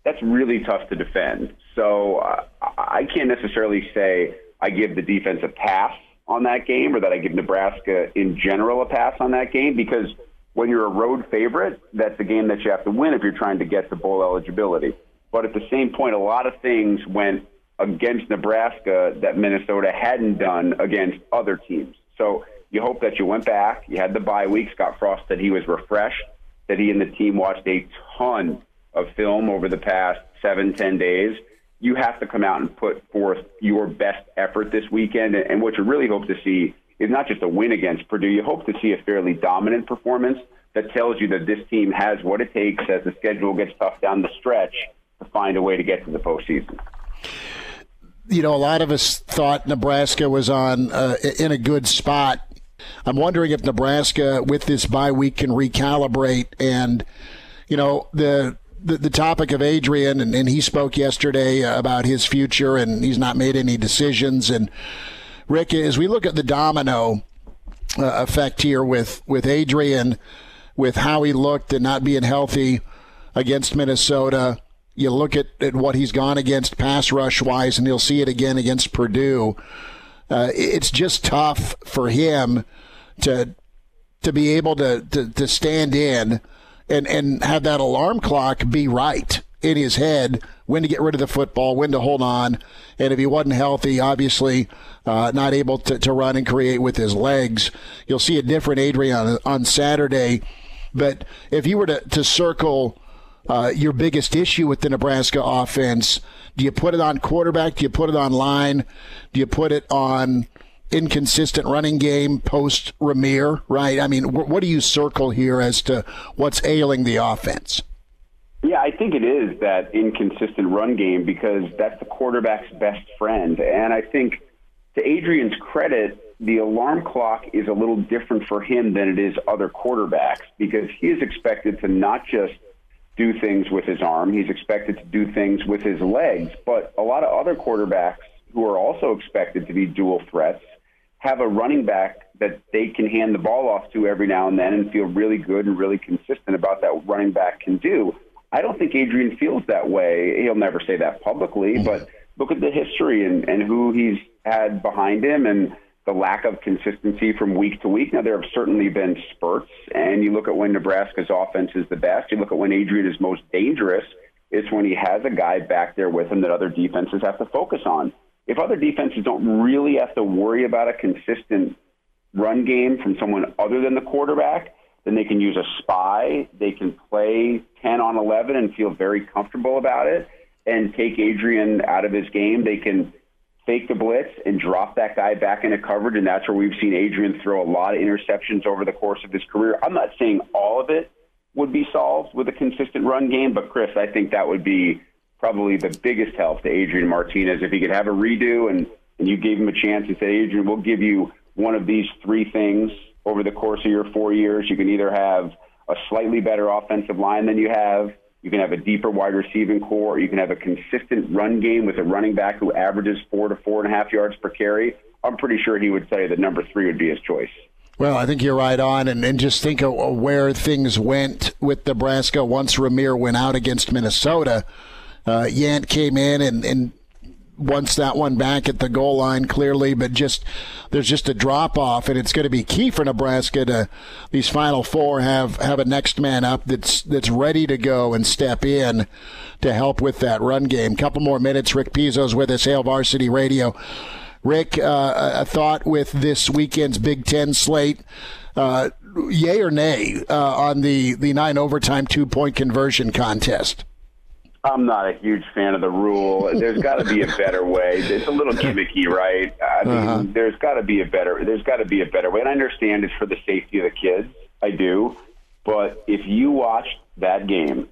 that's really tough to defend. So I can't necessarily say I give the defense a pass on that game or that I give Nebraska in general a pass on that game, because when you're a road favorite, that's a game that you have to win if you're trying to get to bowl eligibility. But at the same point, a lot of things went against Nebraska that Minnesota hadn't done against other teams. So you hope that you went back. You had the bye week. Scott Frost said he was refreshed, that he and the team watched a ton of film over the past 7-10 days. You have to come out and put forth your best effort this weekend. And what you really hope to see is not just a win against Purdue. You hope to see a fairly dominant performance that tells you that this team has what it takes as the schedule gets tough down the stretch to find a way to get to the postseason. You know, a lot of us thought Nebraska was in a good spot. I'm wondering if Nebraska, with this bye week, can recalibrate. And, you know, the topic of Adrian, and he spoke yesterday about his future, and he's not made any decisions. And, Rick, as we look at the domino effect here with Adrian, with how he looked and not being healthy against Minnesota, you look at what he's gone against pass rush-wise, and you'll see it again against Purdue. It's just tough for him to be able to stand in and have that alarm clock be right in his head, when to get rid of the football, when to hold on. And if he wasn't healthy, obviously not able to run and create with his legs. You'll see a different Adrian on Saturday. But if you were to circle your biggest issue with the Nebraska offense, do you put it on quarterback? Do you put it on line? Do you put it on inconsistent running game post Rahmir, right? I mean, what do you circle here as to what's ailing the offense? Yeah, I think it is that inconsistent run game, because that's the quarterback's best friend. And I think, to Adrian's credit, the alarm clock is a little different for him than it is other quarterbacks, because he is expected to not just do things with his arm, he's expected to do things with his legs. But a lot of other quarterbacks who are also expected to be dual threats have a running back that they can hand the ball off to every now and then and feel really good and really consistent about that running back can do. I don't think Adrian feels that way. He'll never say that publicly, but look at the history and who he's had behind him. And the lack of consistency from week to week. Now, there have certainly been spurts, and you look at when Nebraska's offense is the best. You look at when Adrian is most dangerous. It's when he has a guy back there with him that other defenses have to focus on. If other defenses don't really have to worry about a consistent run game from someone other than the quarterback, then they can use a spy. They can play 10 on 11 and feel very comfortable about it and take Adrian out of his game. They can fake the blitz and drop that guy back into coverage, and that's where we've seen Adrian throw a lot of interceptions over the course of his career. I'm not saying all of it would be solved with a consistent run game, but, Chris, I think that would be probably the biggest help to Adrian Martinez if he could have a redo and you gave him a chance and said, Adrian, we'll give you one of these three things over the course of your 4 years. You can either have a slightly better offensive line than you have, you can have a deeper wide receiving core, or you can have a consistent run game with a running back who averages 4 to 4.5 yards per carry. I'm pretty sure he would say that number 3 would be his choice. Well, I think you're right on, and just think of where things went with Nebraska once Rahmir went out against Minnesota. Yant came in and wants that one back at the goal line clearly, but there's just a drop-off, and it's going to be key for Nebraska to these Final Four have a next man up that's ready to go and step in to help with that run game. Couple more minutes. Rick Pizzo's with us, Hail Varsity Radio. Rick, a thought with this weekend's Big Ten slate, yay or nay on the 9 overtime 2-point conversion contest? I'm not a huge fan of the rule. There's got to be a better way. It's a little gimmicky, right? I mean, there's got to be a better way. And I understand it's for the safety of the kids. I do. But if you watched that game,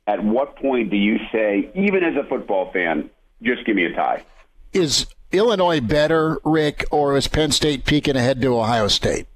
at what point do you say, even as a football fan, just give me a tie? Is Illinois better, Rick, or is Penn State peeking ahead to Ohio State?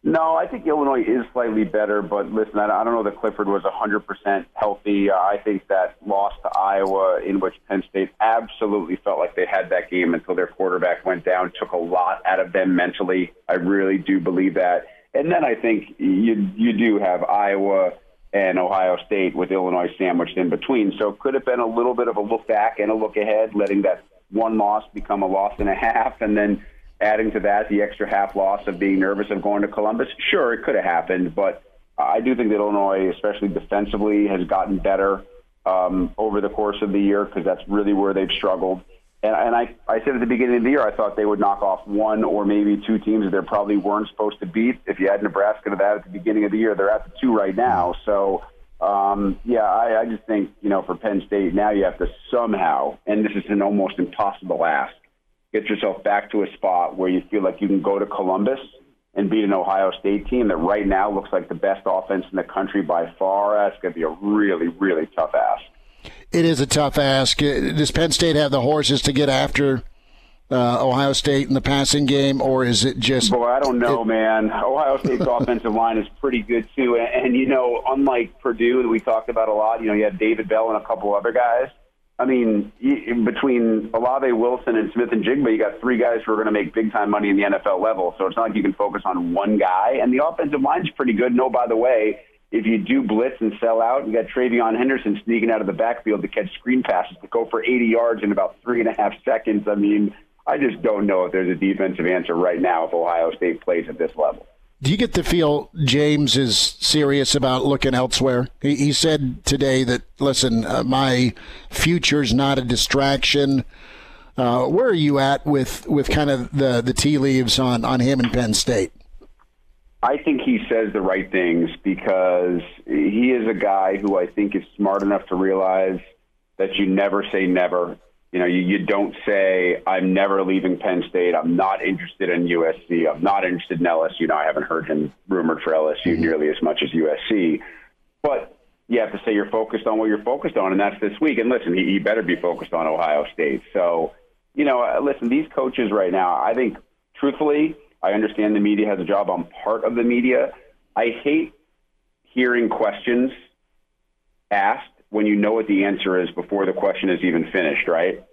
No, I think Illinois is slightly better, but listen, I don't know that Clifford was 100% healthy. I think that loss to Iowa, in which Penn State absolutely felt like they had that game until their quarterback went down, took a lot out of them mentally. I really do believe that. And then I think you do have Iowa and Ohio State with Illinois sandwiched in between. So could have been a little bit of a look back and a look ahead, letting that one loss become a loss and a half, and then adding to that the extra half loss of being nervous of going to Columbus. Sure, it could have happened, but I do think that Illinois, especially defensively, has gotten better over the course of the year because that's really where they've struggled. And I said at the beginning of the year I thought they would knock off one or maybe two teams that they probably weren't supposed to beat. If you add Nebraska to that at the beginning of the year, they're at the 2 right now. So, I just think, for Penn State, now you have to somehow, and this is an almost impossible ask, get yourself back to a spot where you feel like you can go to Columbus and beat an Ohio State team that right now looks like the best offense in the country by far. That's going to be a really, really tough ask. It is a tough ask. Does Penn State have the horses to get after Ohio State in the passing game, or is it just... Boy, I don't know, man. Ohio State's offensive line is pretty good, too. And, unlike Purdue that we talked about a lot, you had David Bell and a couple other guys. I mean, between Olave, Wilson, and Smith and Jigba, you got 3 guys who are going to make big-time money in the NFL level. So it's not like you can focus on one guy. And the offensive line's pretty good. No, by the way, if you do blitz and sell out, you got Travion Henderson sneaking out of the backfield to catch screen passes to go for 80 yards in about 3.5 seconds. I mean, I just don't know if there's a defensive answer right now if Ohio State plays at this level. Do you get the feel James is serious about looking elsewhere? He said today that, listen, my future's not a distraction. Where are you at with kind of the tea leaves on him and Penn State? I think he says the right things because he is a guy who I think is smart enough to realize that you never say never. You don't say, I'm never leaving Penn State. I'm not interested in USC. I'm not interested in LSU. I haven't heard him rumored for LSU nearly as much as USC. But you have to say you're focused on what you're focused on, and that's this week. And listen, he better be focused on Ohio State. So, listen, these coaches right now, I think, truthfully, I understand the media has a job. I'm part of the media. I hate hearing questions asked when you know what the answer is before the question is even finished, right?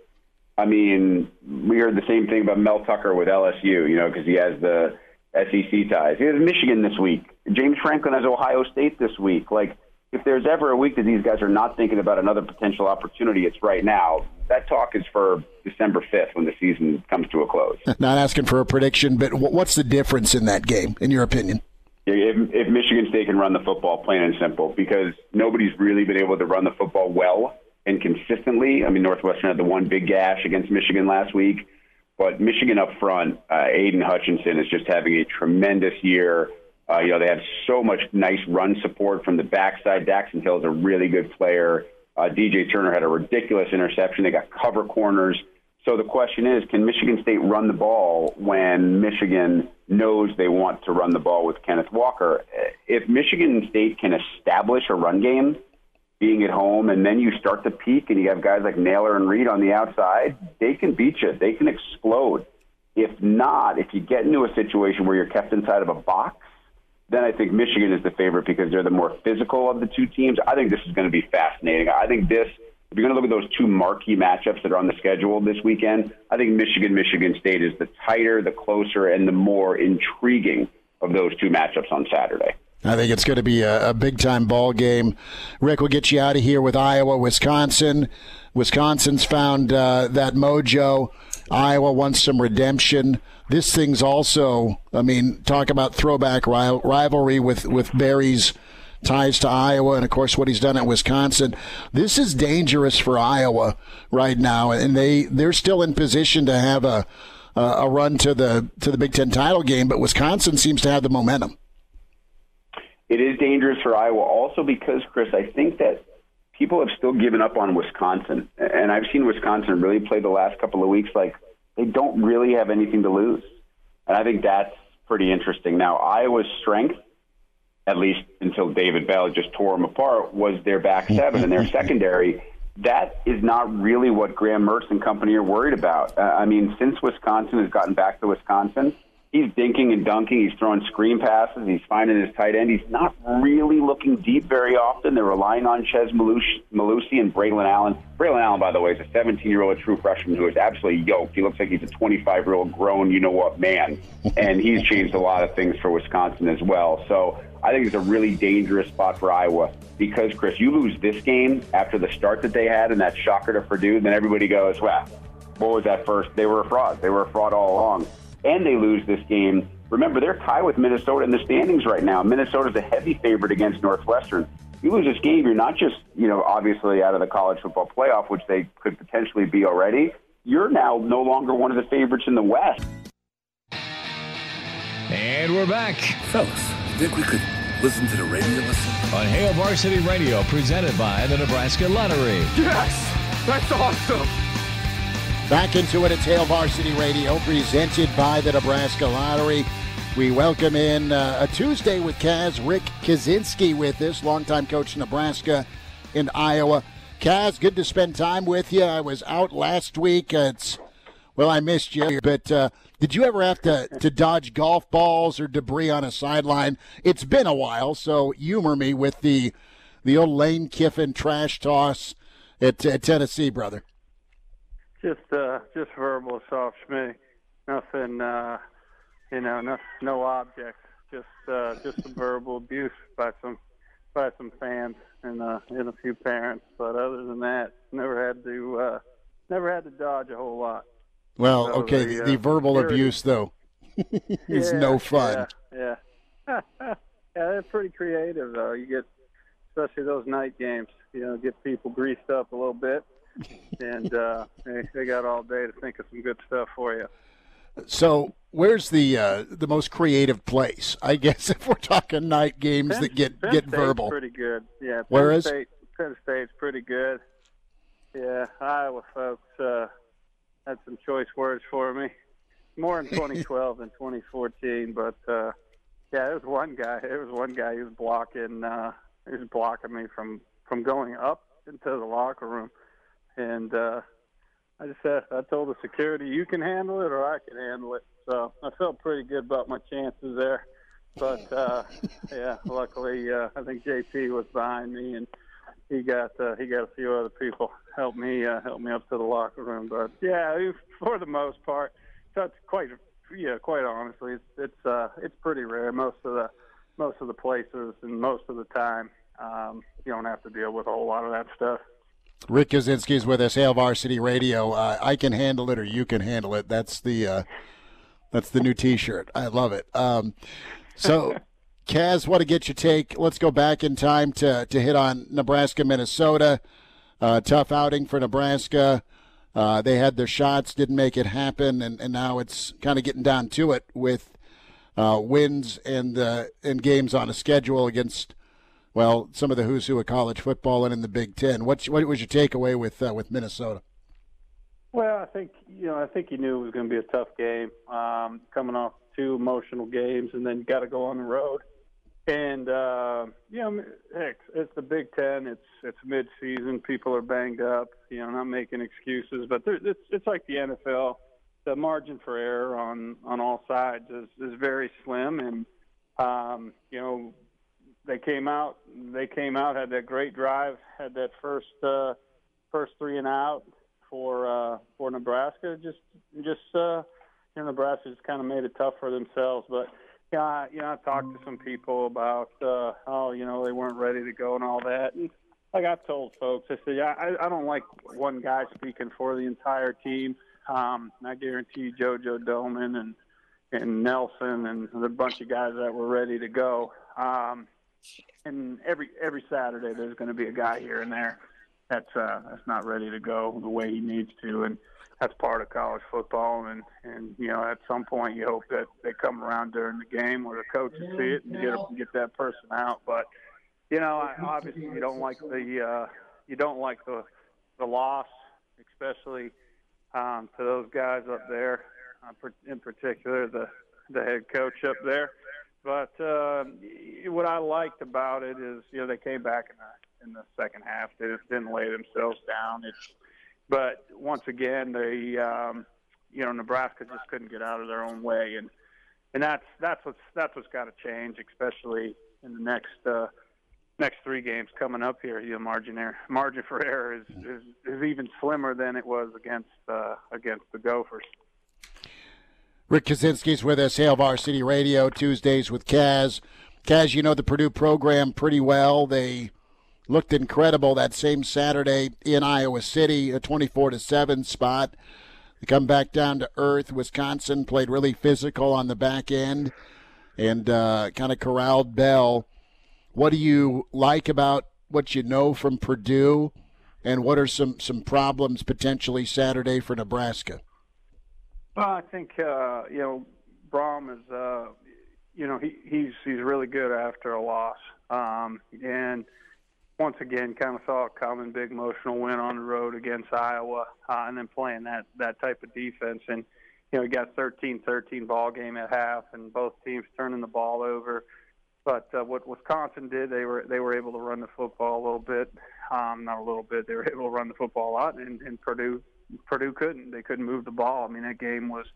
I mean, we heard the same thing about Mel Tucker with LSU, because he has the SEC ties. He has Michigan this week. James Franklin has Ohio State this week. Like, if there's ever a week that these guys are not thinking about another potential opportunity, it's right now. That talk is for December 5th when the season comes to a close. Not asking for a prediction, but what's the difference in that game, in your opinion? If Michigan State can run the football, plain and simple, because nobody's really been able to run the football well and consistently. I mean, Northwestern had the one big gash against Michigan last week, but Michigan up front, Aiden Hutchinson is just having a tremendous year. They have so much nice run support from the backside. Daxton Hill is a really good player. DJ Turner had a ridiculous interception. They got cover corners. So the question is, can Michigan State run the ball when Michigan knows they want to run the ball with Kenneth Walker? If Michigan State can establish a run game, being at home, and then you start to peak and you have guys like Naylor and Reed on the outside, they can beat you. They can explode. If not, if you get into a situation where you're kept inside of a box, then I think Michigan is the favorite because they're the more physical of the two teams. I think this is going to be fascinating. I think this, if you're going to look at those two marquee matchups that are on the schedule this weekend, I think Michigan State is the tighter, the closer, and the more intriguing of those two matchups on Saturday. I think it's going to be a big-time ball game. Rick, we'll get you out of here with Iowa, Wisconsin. Wisconsin's found that mojo. Iowa wants some redemption. This thing's also, talk about throwback rivalry with Barry's ties to Iowa and, of course, what he's done at Wisconsin. This is dangerous for Iowa right now, and they're still in position to have a run to the Big Ten title game, but Wisconsin seems to have the momentum. It is dangerous for Iowa also because, Chris, I think that people have still given up on Wisconsin. And I've seen Wisconsin really play the last couple of weeks like they don't really have anything to lose. And I think that's pretty interesting. Now, Iowa's strength, at least until David Bell just tore them apart, was their back seven and their secondary. That is not really what Graham Mertz and company are worried about. Since Wisconsin has gotten back to Wisconsin, he's dinking and dunking. He's throwing screen passes. He's finding his tight end. He's not really looking deep very often. They're relying on Ches Malusi and Braylon Allen. Braylon Allen, by the way, is a 17-year-old true freshman who is absolutely yoked. He looks like he's a 25-year-old grown you-know-what man. And he's changed a lot of things for Wisconsin as well. So I think it's a really dangerous spot for Iowa because, Chris, you lose this game after the start that they had and that shocker to Purdue, then everybody goes, well, what was that first? They were a fraud. They were a fraud all along. And they lose this game. Remember, they're tied with Minnesota in the standings right now. Minnesota's a heavy favorite against Northwestern. You lose this game, you're not just, obviously out of the college football playoff, which they could potentially be already. You're now no longer one of the favorites in the West. And we're back. Fellas, you think we could listen to the radio on Hail Varsity Radio, presented by the Nebraska Lottery. Yes! That's awesome! Back into it. It's Hail Varsity Radio, presented by the Nebraska Lottery. We welcome in a Tuesday with Kaz, Rick Kaczenski with us, longtime coach of Nebraska in Iowa. Kaz, good to spend time with you. I was out last week. I missed you. But did you ever have to dodge golf balls or debris on a sideline? It's been a while, so humor me with the old Lane Kiffin trash toss at Tennessee, brother. Just verbal, soft Schmidt. Nothing, no objects. Just some verbal abuse by some fans and a few parents. But other than that, never had to dodge a whole lot. Well, so okay, the verbal abuse though is no fun. Yeah, they're pretty creative though. You get, especially those night games, get people greased up a little bit. And they got all day to think of some good stuff for you. So where's the most creative place? I guess if we're talking night games that get verbal. Pretty good. Yeah. Penn State's pretty good. Yeah. Iowa folks had some choice words for me. More in 2012 than 2014, but there was one guy who was blocking me from going up into the locker room. And I told the security, you can handle it or I can handle it. So I felt pretty good about my chances there. But, luckily, I think JP was behind me, and he got a few other people help me up to the locker room. But, for the most part, that's quite honestly, it's pretty rare. Most of the places and most of the time, you don't have to deal with a whole lot of that stuff. Rick Kaczenski is with us, Hail Varsity Radio. I can handle it, or you can handle it. That's the new T-shirt. I love it. So, Kaz, what to get your take? Let's go back in time to hit on Nebraska, Minnesota. Tough outing for Nebraska. They had their shots, didn't make it happen, and now it's kind of getting down to it with wins and games on a schedule against, well, some of the who's who of college football and in the Big Ten. What was your takeaway with Minnesota? Well, I think you knew it was going to be a tough game, coming off 2 emotional games, and then you got to go on the road. And heck, it's the Big Ten. It's mid-season. People are banged up. Not making excuses, but it's like the NFL. The margin for error on all sides is very slim, and they came out, had that great drive, had that first 3 and out for Nebraska. Nebraska just kind of made it tough for themselves. But I talked to some people about they weren't ready to go and all that. And like I've told folks, I said, I don't like one guy speaking for the entire team. I guarantee you JoJo Doman and Nelson and a bunch of guys that were ready to go. And every Saturday there's going to be a guy here and there that's not ready to go the way he needs to, and that's part of college football. And at some point you hope that they come around during the game where the coaches see it and get that person out. But obviously you don't like the loss, especially to those guys up there, in particular the head coach up there. But what I liked about it is, they came back in the second half. They just didn't lay themselves down. But once again, they, Nebraska just couldn't get out of their own way, and that's what's got to change, especially in the next 3 games coming up here. Margin for error is even slimmer than it was against the Gophers. Rick Kaczenski's with us, Hail Varsity Radio, Tuesdays with Kaz. Kaz, you know the Purdue program pretty well. They looked incredible that same Saturday in Iowa City, a 24-7 spot. They come back down to earth. Wisconsin played really physical on the back end and kind of corralled Bell. What do you like about what you know from Purdue, and what are some problems potentially Saturday for Nebraska? Well, I think Braum is he's really good after a loss, and once again kind of saw it coming. Big emotional win on the road against Iowa, and then playing that type of defense. And he got 13-13 ball game at half, and both teams turning the ball over. But what Wisconsin did, they were able to run the football a little bit, not a little bit. They were able to run the football a lot, and Purdue couldn't. They couldn't move the ball. I mean, that game was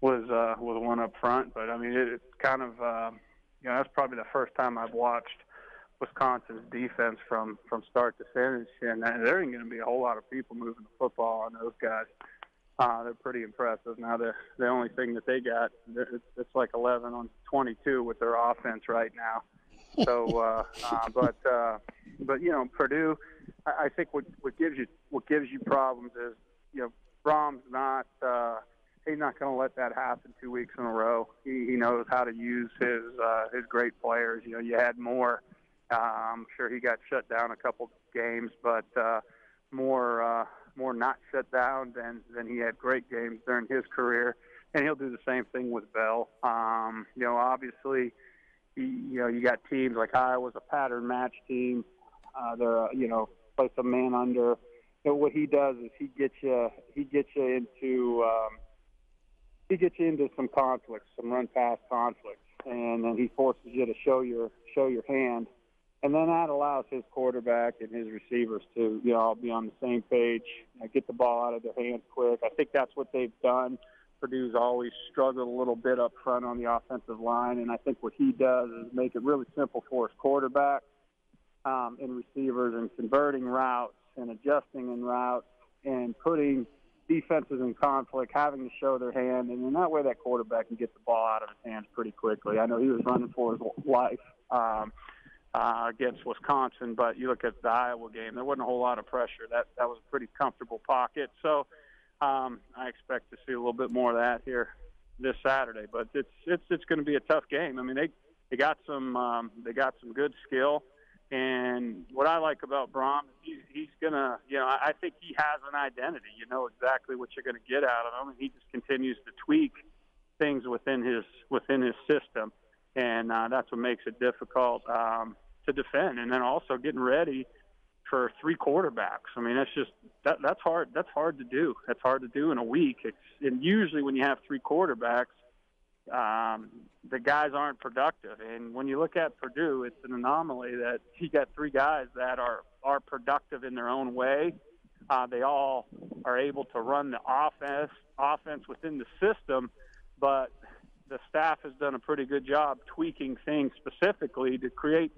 one up front. But I mean, it's kind of that's probably the first time I've watched Wisconsin's defense from start to finish, and there ain't going to be a whole lot of people moving the football on those guys. They're pretty impressive. Now the only thing that they got, it's like 11 on 22 with their offense right now. So, but Purdue, I think what gives you problems is Brahm's not he's not going to let that happen 2 weeks in a row. He knows how to use his great players. You had more. I'm sure he got shut down a couple games, but more not shut down than he had great games during his career, and he'll do the same thing with Bell. Obviously, you got teams like Iowa's a pattern match team. They're play some man under. What he does is he gets you into some conflicts, some run pass conflicts, and then he forces you to show your hand. And then that allows his quarterback and his receivers to, all be on the same page, get the ball out of their hands quick. I think that's what they've done. Purdue's always struggled a little bit up front on the offensive line, and I think what he does is make it really simple for his quarterback and receivers, and converting routes and adjusting in routes and putting defenses in conflict, having to show their hand, and in that way that quarterback can get the ball out of his hands pretty quickly. I know he was running for his life. against Wisconsin. But you look at the Iowa game, there wasn't a whole lot of pressure. That was a pretty comfortable pocket. So I expect to see a little bit more of that here this Saturday. But it's going to be a tough game. I mean, they got some good skill. And what I like about Braum, he's gonna, I think he has an identity. You know exactly what you're going to get out of him, and he just continues to tweak things within his system, and that's what makes it difficult to defend. And then also getting ready for three quarterbacks. I mean, that's hard. That's hard to do. That's hard to do in a week. And usually when you have three quarterbacks, the guys aren't productive. And when you look at Purdue, it's an anomaly that you got three guys that are productive in their own way. They all are able to run the offense within the system, but the staff has done a pretty good job tweaking things specifically to create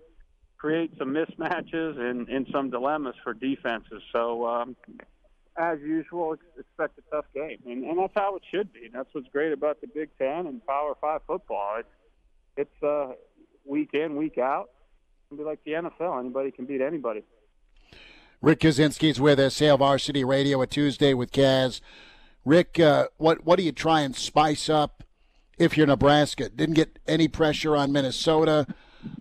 some mismatches and some dilemmas for defenses. So, as usual, expect a tough game. And that's how it should be. And that's what's great about the Big Ten and Power 5 football. It's week in, week out. It'll be like the NFL. Anybody can beat anybody. Rick Kaczenski is with us, Hail Varsity Radio, a Tuesday with Kaz. Rick, what do you try and spice up if you're Nebraska? Didn't get any pressure on Minnesota.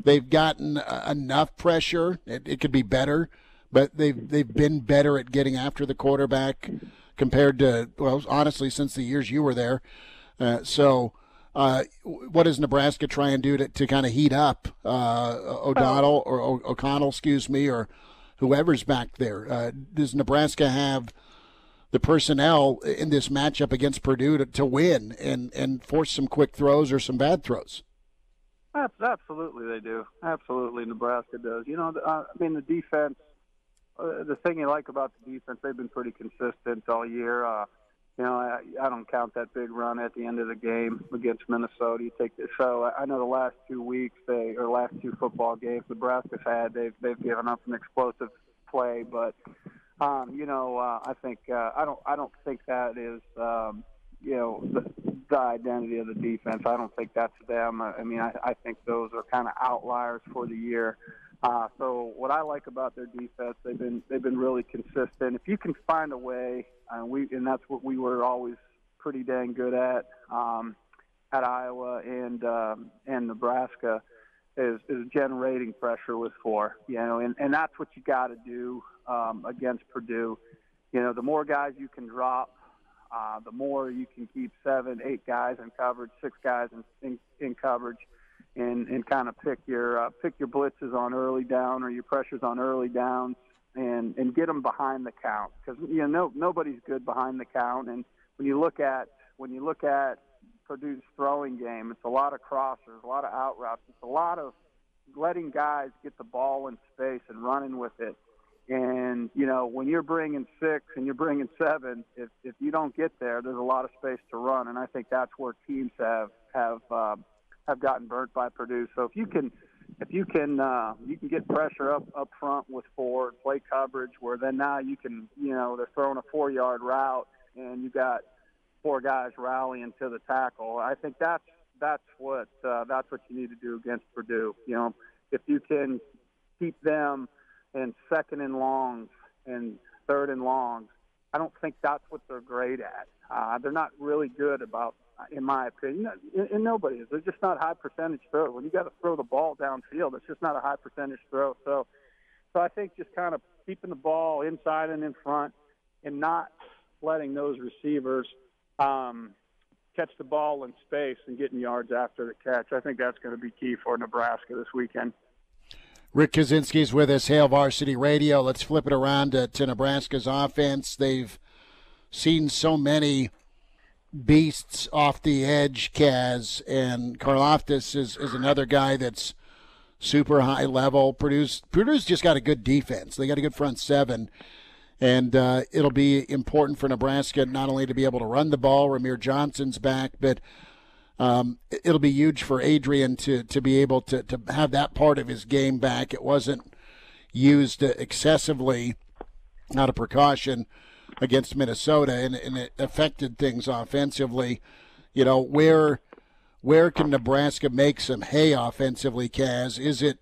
They've gotten enough pressure. It could be better, but they've been better at getting after the quarterback compared to, well, honestly, since the years you were there. So what does Nebraska try and do to kind of heat up O'Donnell or O'Connell, or whoever's back there? Does Nebraska have the personnel in this matchup against Purdue to win and force some quick throws or some bad throws? Absolutely, they do. Absolutely, Nebraska does. The defense. The thing you like about the defense, they've been pretty consistent all year. I don't count that big run at the end of the game against Minnesota. So I know the last 2 weeks, last two football games Nebraska's had, they've given up an explosive play, but I think I don't think that is the identity of the defense. I don't think that's them. I think those are kind of outliers for the year. So what I like about their defense, they've been really consistent. If you can find a way, and that's what we were always pretty dang good at Iowa and Nebraska, is generating pressure with four. And that's what you got to do against Purdue. The more guys you can drop, the more you can keep 7, 8 guys in coverage, 6 guys in coverage. And kind of pick your blitzes on early down or your pressures on early downs and get them behind the count, because nobody's good behind the count. And when you look at Purdue's throwing game, it's a lot of crossers, a lot of out routes, it's a lot of letting guys get the ball in space and running with it. And when you're bringing 6 and you're bringing 7, if you don't get there, there's a lot of space to run. And I think that's where teams have gotten burnt by Purdue. So if you can get pressure up front with 4, play coverage, where then now you can, they're throwing a 4-yard route and you got 4 guys rallying to the tackle. I think that's what you need to do against Purdue. If you can keep them in 2nd and longs and 3rd and longs, I don't think that's what they're great at. They're not really good about, in my opinion, and nobody is. They're just not high percentage throws. When you got to throw the ball downfield, it's just not a high percentage throw. So I think just kind of keeping the ball inside and in front and not letting those receivers catch the ball in space and getting yards after the catch. I think that's going to be key for Nebraska this weekend. Rick Kaczenski is with us, Hail Varsity Radio. Let's flip it around to Nebraska's offense. They've seen so many beasts off the edge, Kaz, and Karlaftis is another guy that's super high level. Purdue's just got a good defense. They got a good front 7, and it'll be important for Nebraska not only to be able to run the ball, Rahmir Johnson's back, but it'll be huge for Adrian to be able to have that part of his game back. It wasn't used excessively out of precaution against Minnesota, and it affected things offensively. Where can Nebraska make some hay offensively, Kaz? Is it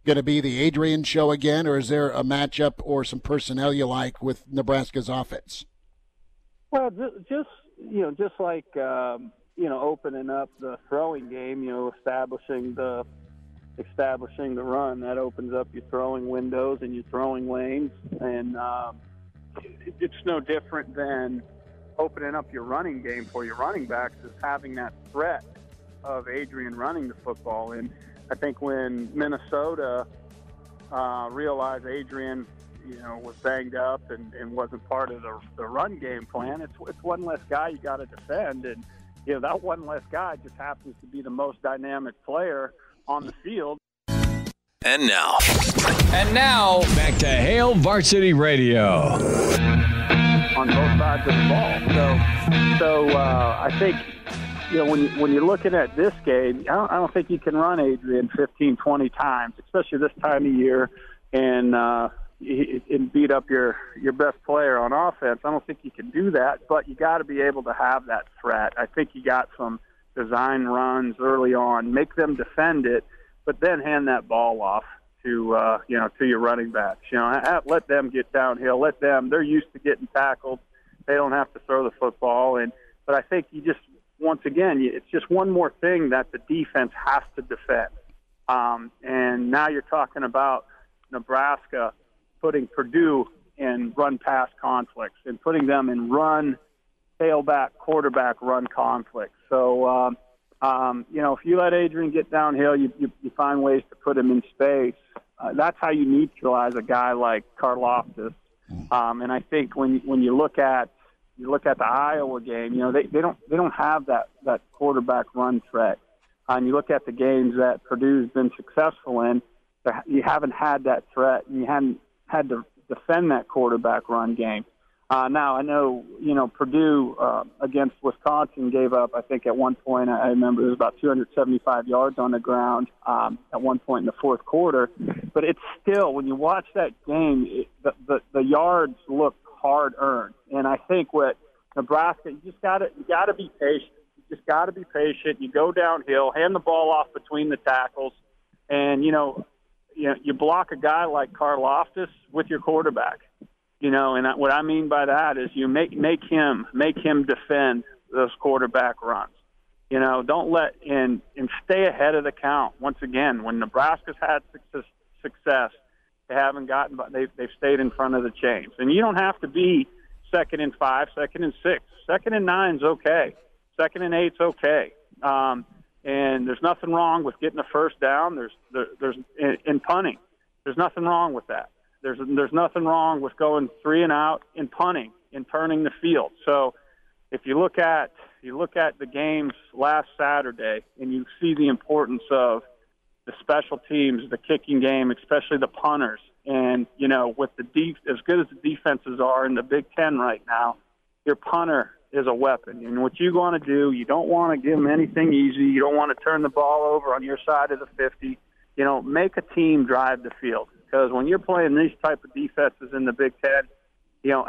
going to be the Adrian show again, or is there a matchup or some personnel you like with Nebraska's offense? Well, just like opening up the throwing game, establishing the run, that opens up your throwing windows and your throwing lanes, and it's no different than opening up your running game for your running backs, is having that threat of Adrian running the football. And I think when Minnesota realized Adrian, was banged up and wasn't part of the run game plan, it's one less guy you got to defend. And, that one less guy just happens to be the most dynamic player on the field. And now, back to Hail Varsity Radio. On both sides of the ball. So I think, when you're looking at this game, I don't think you can run Adrian 15, 20 times, especially this time of year, and beat up your best player on offense. I don't think you can do that, but you got to be able to have that threat. I think you got some design runs early on, make them defend it, but then hand that ball off to your running backs. Let them get downhill. They're used to getting tackled. They don't have to throw the football. But I think once again, it's just one more thing that the defense has to defend. And now you're talking about Nebraska putting Purdue in run-pass conflicts and putting them in tailback, quarterback run conflicts. So, if you let Adrian get downhill, you find ways to put him in space. That's how you neutralize a guy like Karlaftis. And I think when you look at the Iowa game, they don't have that quarterback run threat. And you look at the games that Purdue's been successful in, you haven't had that threat, and you haven't had to defend that quarterback run game. Now, I know, Purdue against Wisconsin gave up, I think at one point, I remember it was about 275 yards on the ground at one point in the fourth quarter. But it's still, when you watch that game, the yards look hard-earned. And I think with Nebraska, you got to be patient. You just got to be patient. You go downhill, hand the ball off between the tackles, and, you block a guy like Karlaftis with your quarterback. And what I mean by that is you make him defend those quarterback runs. Don't let and stay ahead of the count. Once again, when Nebraska's had success, they haven't gotten, but they've stayed in front of the chains. And you don't have to be 2nd and 5, 2nd and 6, 2nd and 9's okay, 2nd and 8's okay. And there's nothing wrong with getting a first down. There's in punting. There's nothing wrong with that. There's nothing wrong with going 3 and out in punting and turning the field. So if you look at the games last Saturday and you see the importance of the special teams, the kicking game, especially the punters, and with as good as the defenses are in the Big Ten right now, your punter is a weapon. And what you want to do, you don't want to give them anything easy. You don't want to turn the ball over on your side of the 50. Make a team drive the field. Because when you're playing these type of defenses in the Big Ten,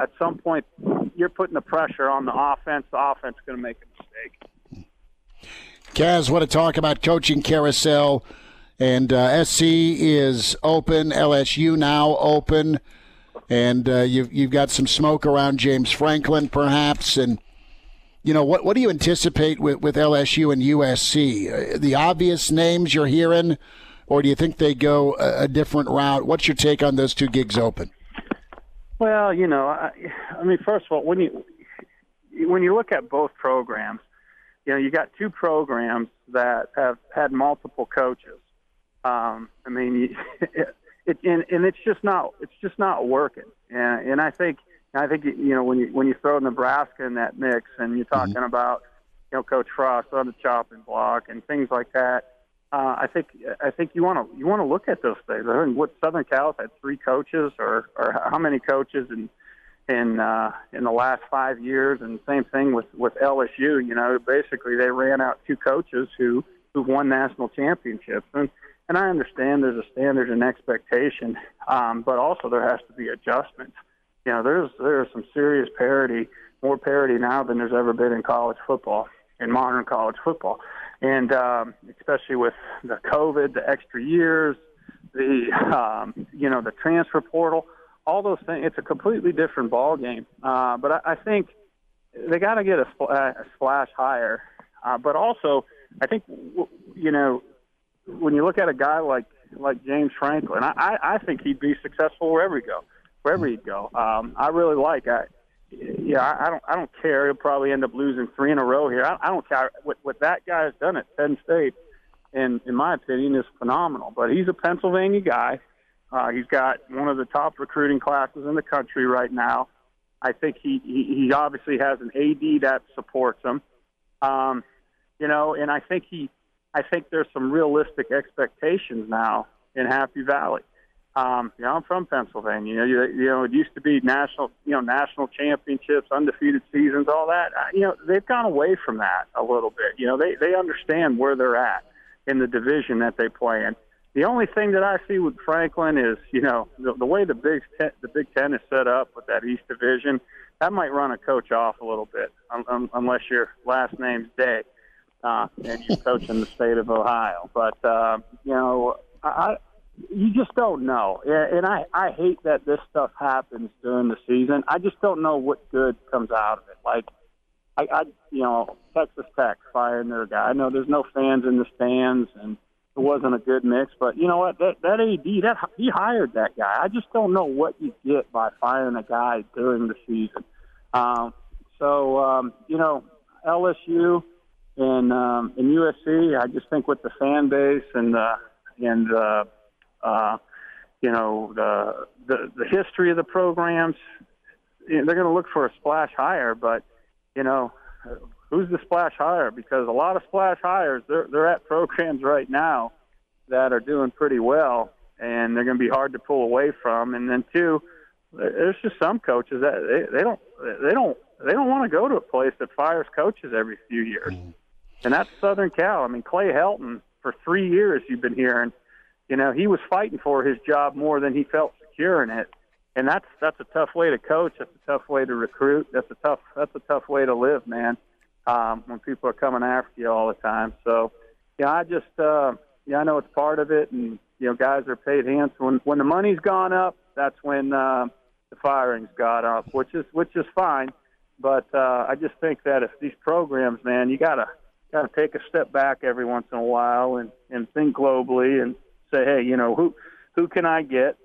at some point you're putting the pressure on the offense. The offense is going to make a mistake. Kaz, want to talk about coaching carousel. And SC is open, LSU now open. And you've got some smoke around James Franklin perhaps. And, what do you anticipate with LSU and USC? The obvious names you're hearing, or do you think they go a different route? What's your take on those two gigs open? Well, I mean, first of all, when you look at both programs, you got two programs that have had multiple coaches. I mean, it's just not working. And I think when you throw Nebraska in that mix, and you're talking about Coach Frost on the chopping block and things like that. I think you want to look at those things. I think what Southern Cal had 3 coaches, or how many coaches in the last 5 years, and same thing with LSU. Basically they ran out 2 coaches who won national championships, and I understand there's a standard and expectation, but also there has to be adjustments. There's some serious parity, more parity now than there's ever been in college football, in modern college football. And especially with the COVID, the extra years, the transfer portal, all those things. It's a completely different ball game. But I think they got to get a splash higher. But also, I think when you look at a guy like James Franklin, I think he'd be successful wherever he'd go. I really like. I don't care. He'll probably end up losing 3 in a row here. I don't care what that guy has done at Penn State. And in my opinion, is phenomenal. But he's a Pennsylvania guy. He's got one of the top recruiting classes in the country right now. I think he obviously has an AD that supports him. And I think there's some realistic expectations now in Happy Valley. I'm from Pennsylvania. It used to be national championships, undefeated seasons, all that. They've gone away from that a little bit. They understand where they're at in the division that they play in. The only thing that I see with Franklin is, the way the Big Ten is set up with that East Division, that might run a coach off a little bit, unless your last name's Day and you coach in the state of Ohio. But you just don't know, and I hate that this stuff happens during the season. I just don't know what good comes out of it. Like, Texas Tech firing their guy. I know there's no fans in the stands, and it wasn't a good mix, but you know what? That AD, he hired that guy. I just don't know what you get by firing a guy during the season. LSU and USC, I just think with the fan base and the history of the programs, they're going to look for a splash hire, but who's the splash hire? Because a lot of splash hires, they're at programs right now that are doing pretty well, and they're going to be hard to pull away from. And then two, there's just some coaches that they don't want to go to a place that fires coaches every few years, and that's Southern Cal. I mean, Clay Helton, for 3 years you've been hearing, he was fighting for his job more than he felt secure in it. And that's a tough way to coach. That's a tough way to recruit. That's a tough way to live, man. When people are coming after you all the time. So, I know it's part of it, and guys are paid handsome. When the money's gone up, that's when the firing's gone up, which is fine. But I just think that if these programs, man, you gotta take a step back every once in a while and think globally and say, hey, who can I get,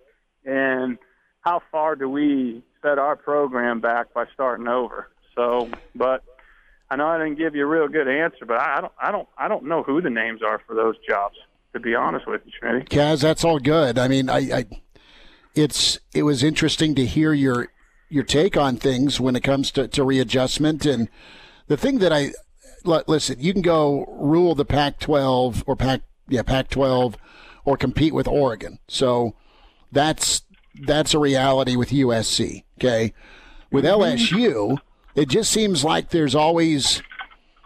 and how far do we set our program back by starting over? So, but I know I didn't give you a real good answer, but I don't know who the names are for those jobs, to be honest with you, Schmidt. Kaz, that's all good. I mean, it was interesting to hear your take on things when it comes to readjustment. And the thing that listen, you can go rule the Pac-12 or Pac-12 or compete with Oregon. So that's a reality with USC, okay? With LSU, it just seems like there's always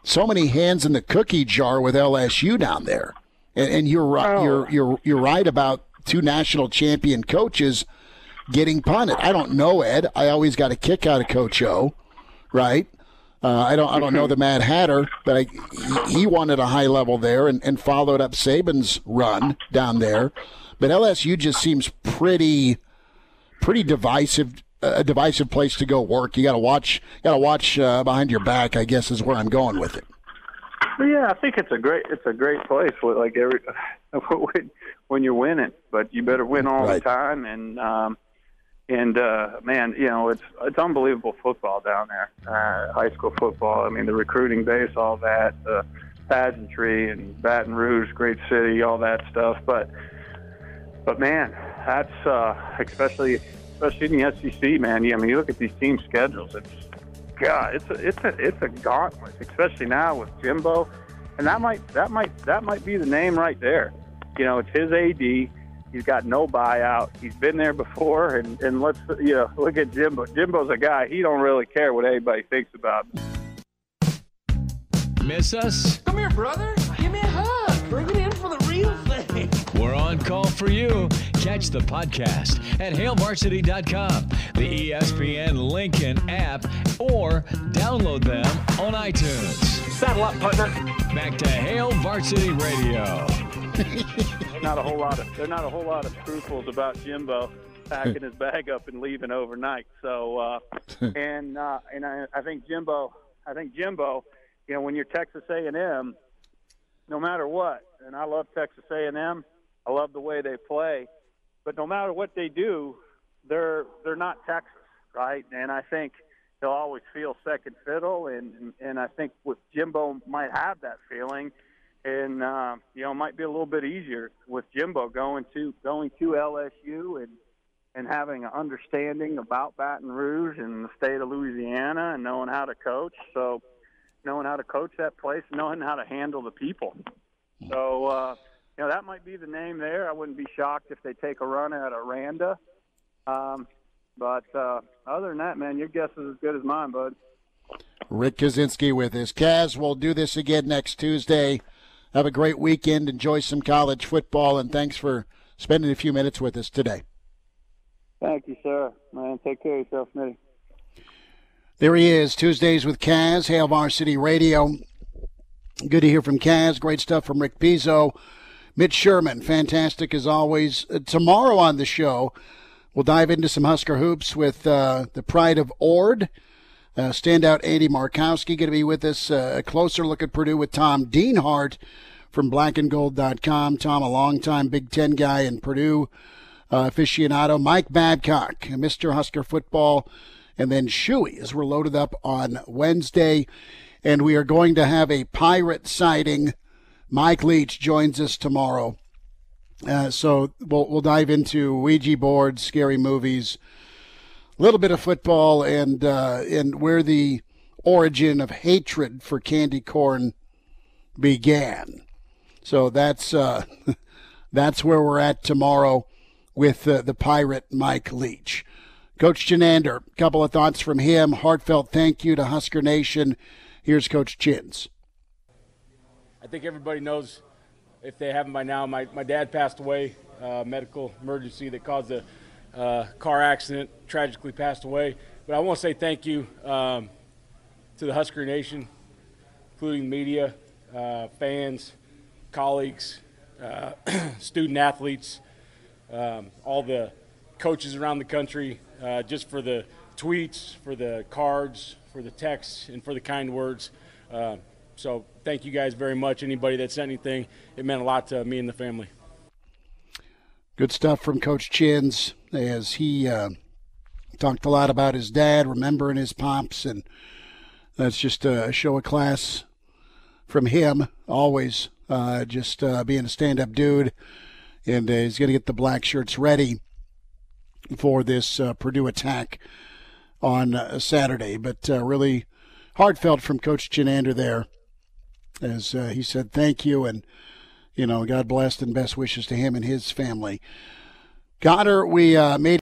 so many hands in the cookie jar with LSU down there. And you're right. You're right about 2 national champion coaches getting punted. I don't know, Ed. I always got a kick out of Coach O, right? I don't know the Mad Hatter, but he won at a high level there and followed up Saban's run down there. But LSU just seems pretty divisive. A divisive place to go work. You got to watch behind your back, I guess, is where I'm going with it. Yeah, I think it's a great place. Like when you're winning, but you better win all the time. And man, it's unbelievable football down there. High school football. I mean, the recruiting base, all that, the pageantry, and Baton Rouge, great city, all that stuff. But man, that's especially in the SEC, man. I mean, you look at these team schedules. It's a gauntlet, especially now with Jimbo, and that might be the name right there. It's his AD. He's got no buyout. He's been there before, and let's look at Jimbo. Jimbo's a guy. He don't really care what anybody thinks about him. Miss us? Come here, brother. Give me a hug. Bring it in for the real thing. We're on call for you. Catch the podcast at HailVarsity.com, the ESPN Lincoln app, or download them on iTunes. Saddle up, partner. Back to Hail Varsity Radio. There's not a whole lot of scruples about Jimbo packing his bag up and leaving overnight. So, and I think Jimbo, you know, when you're Texas A&M, no matter what, and I love Texas A&M, I love the way they play, but no matter what they do, they're not Texas, right? And I think they'll always feel second fiddle, and I think with Jimbo might have that feeling, and you know, it might be a little bit easier with Jimbo going to LSU and having an understanding about Baton Rouge and the state of Louisiana and knowing how to coach. So knowing how to coach that place, knowing how to handle the people. So, you know, that might be the name there. I wouldn't be shocked if they take a run at Aranda. But other than that, man, your guess is as good as mine, bud. Rick Kaczenski with us. Kaz, we'll do this again next Tuesday. Have a great weekend. Enjoy some college football, and thanks for spending a few minutes with us today. Thank you, sir. Man, take care of yourself, Smitty. There he is, Tuesdays with Kaz, Hail Varsity Radio. Good to hear from Kaz. Great stuff from Rick Pizzo. Mitch Sherman, fantastic as always. Tomorrow on the show, we'll dive into some Husker hoops with the pride of Ord. Standout Andy Markowski going to be with us. A closer look at Purdue with Tom Dienhart from blackandgold.com. Tom, a longtime Big Ten guy and Purdue aficionado. Mike Babcock, Mr. Husker football. And then Shuey, as we're loaded up on Wednesday. And we are going to have a pirate sighting. Mike Leach joins us tomorrow. So we'll dive into Ouija boards, scary movies, a little bit of football, and where the origin of hatred for candy corn began. So that's where we're at tomorrow with the pirate Mike Leach. Coach Chinander, a couple of thoughts from him. Heartfelt thank you to Husker Nation. Here's Coach Chins. I think everybody knows, if they haven't by now, my dad passed away, medical emergency that caused a car accident, tragically passed away. But I want to say thank you to the Husker Nation, including media, fans, colleagues, student athletes, all the coaches around the country, just for the tweets, for the cards, for the texts, and for the kind words. So thank you guys very much. Anybody that sent anything, it meant a lot to me and the family. Good stuff from Coach Chins as he talked a lot about his dad, remembering his pops, and that's just a show of class from him, always just being a stand-up dude. And he's going to get the black shirts ready for this Purdue attack on Saturday. But really heartfelt from Coach Chinander there, as he said thank you, and, you know, God bless and best wishes to him and his family. Connor, we made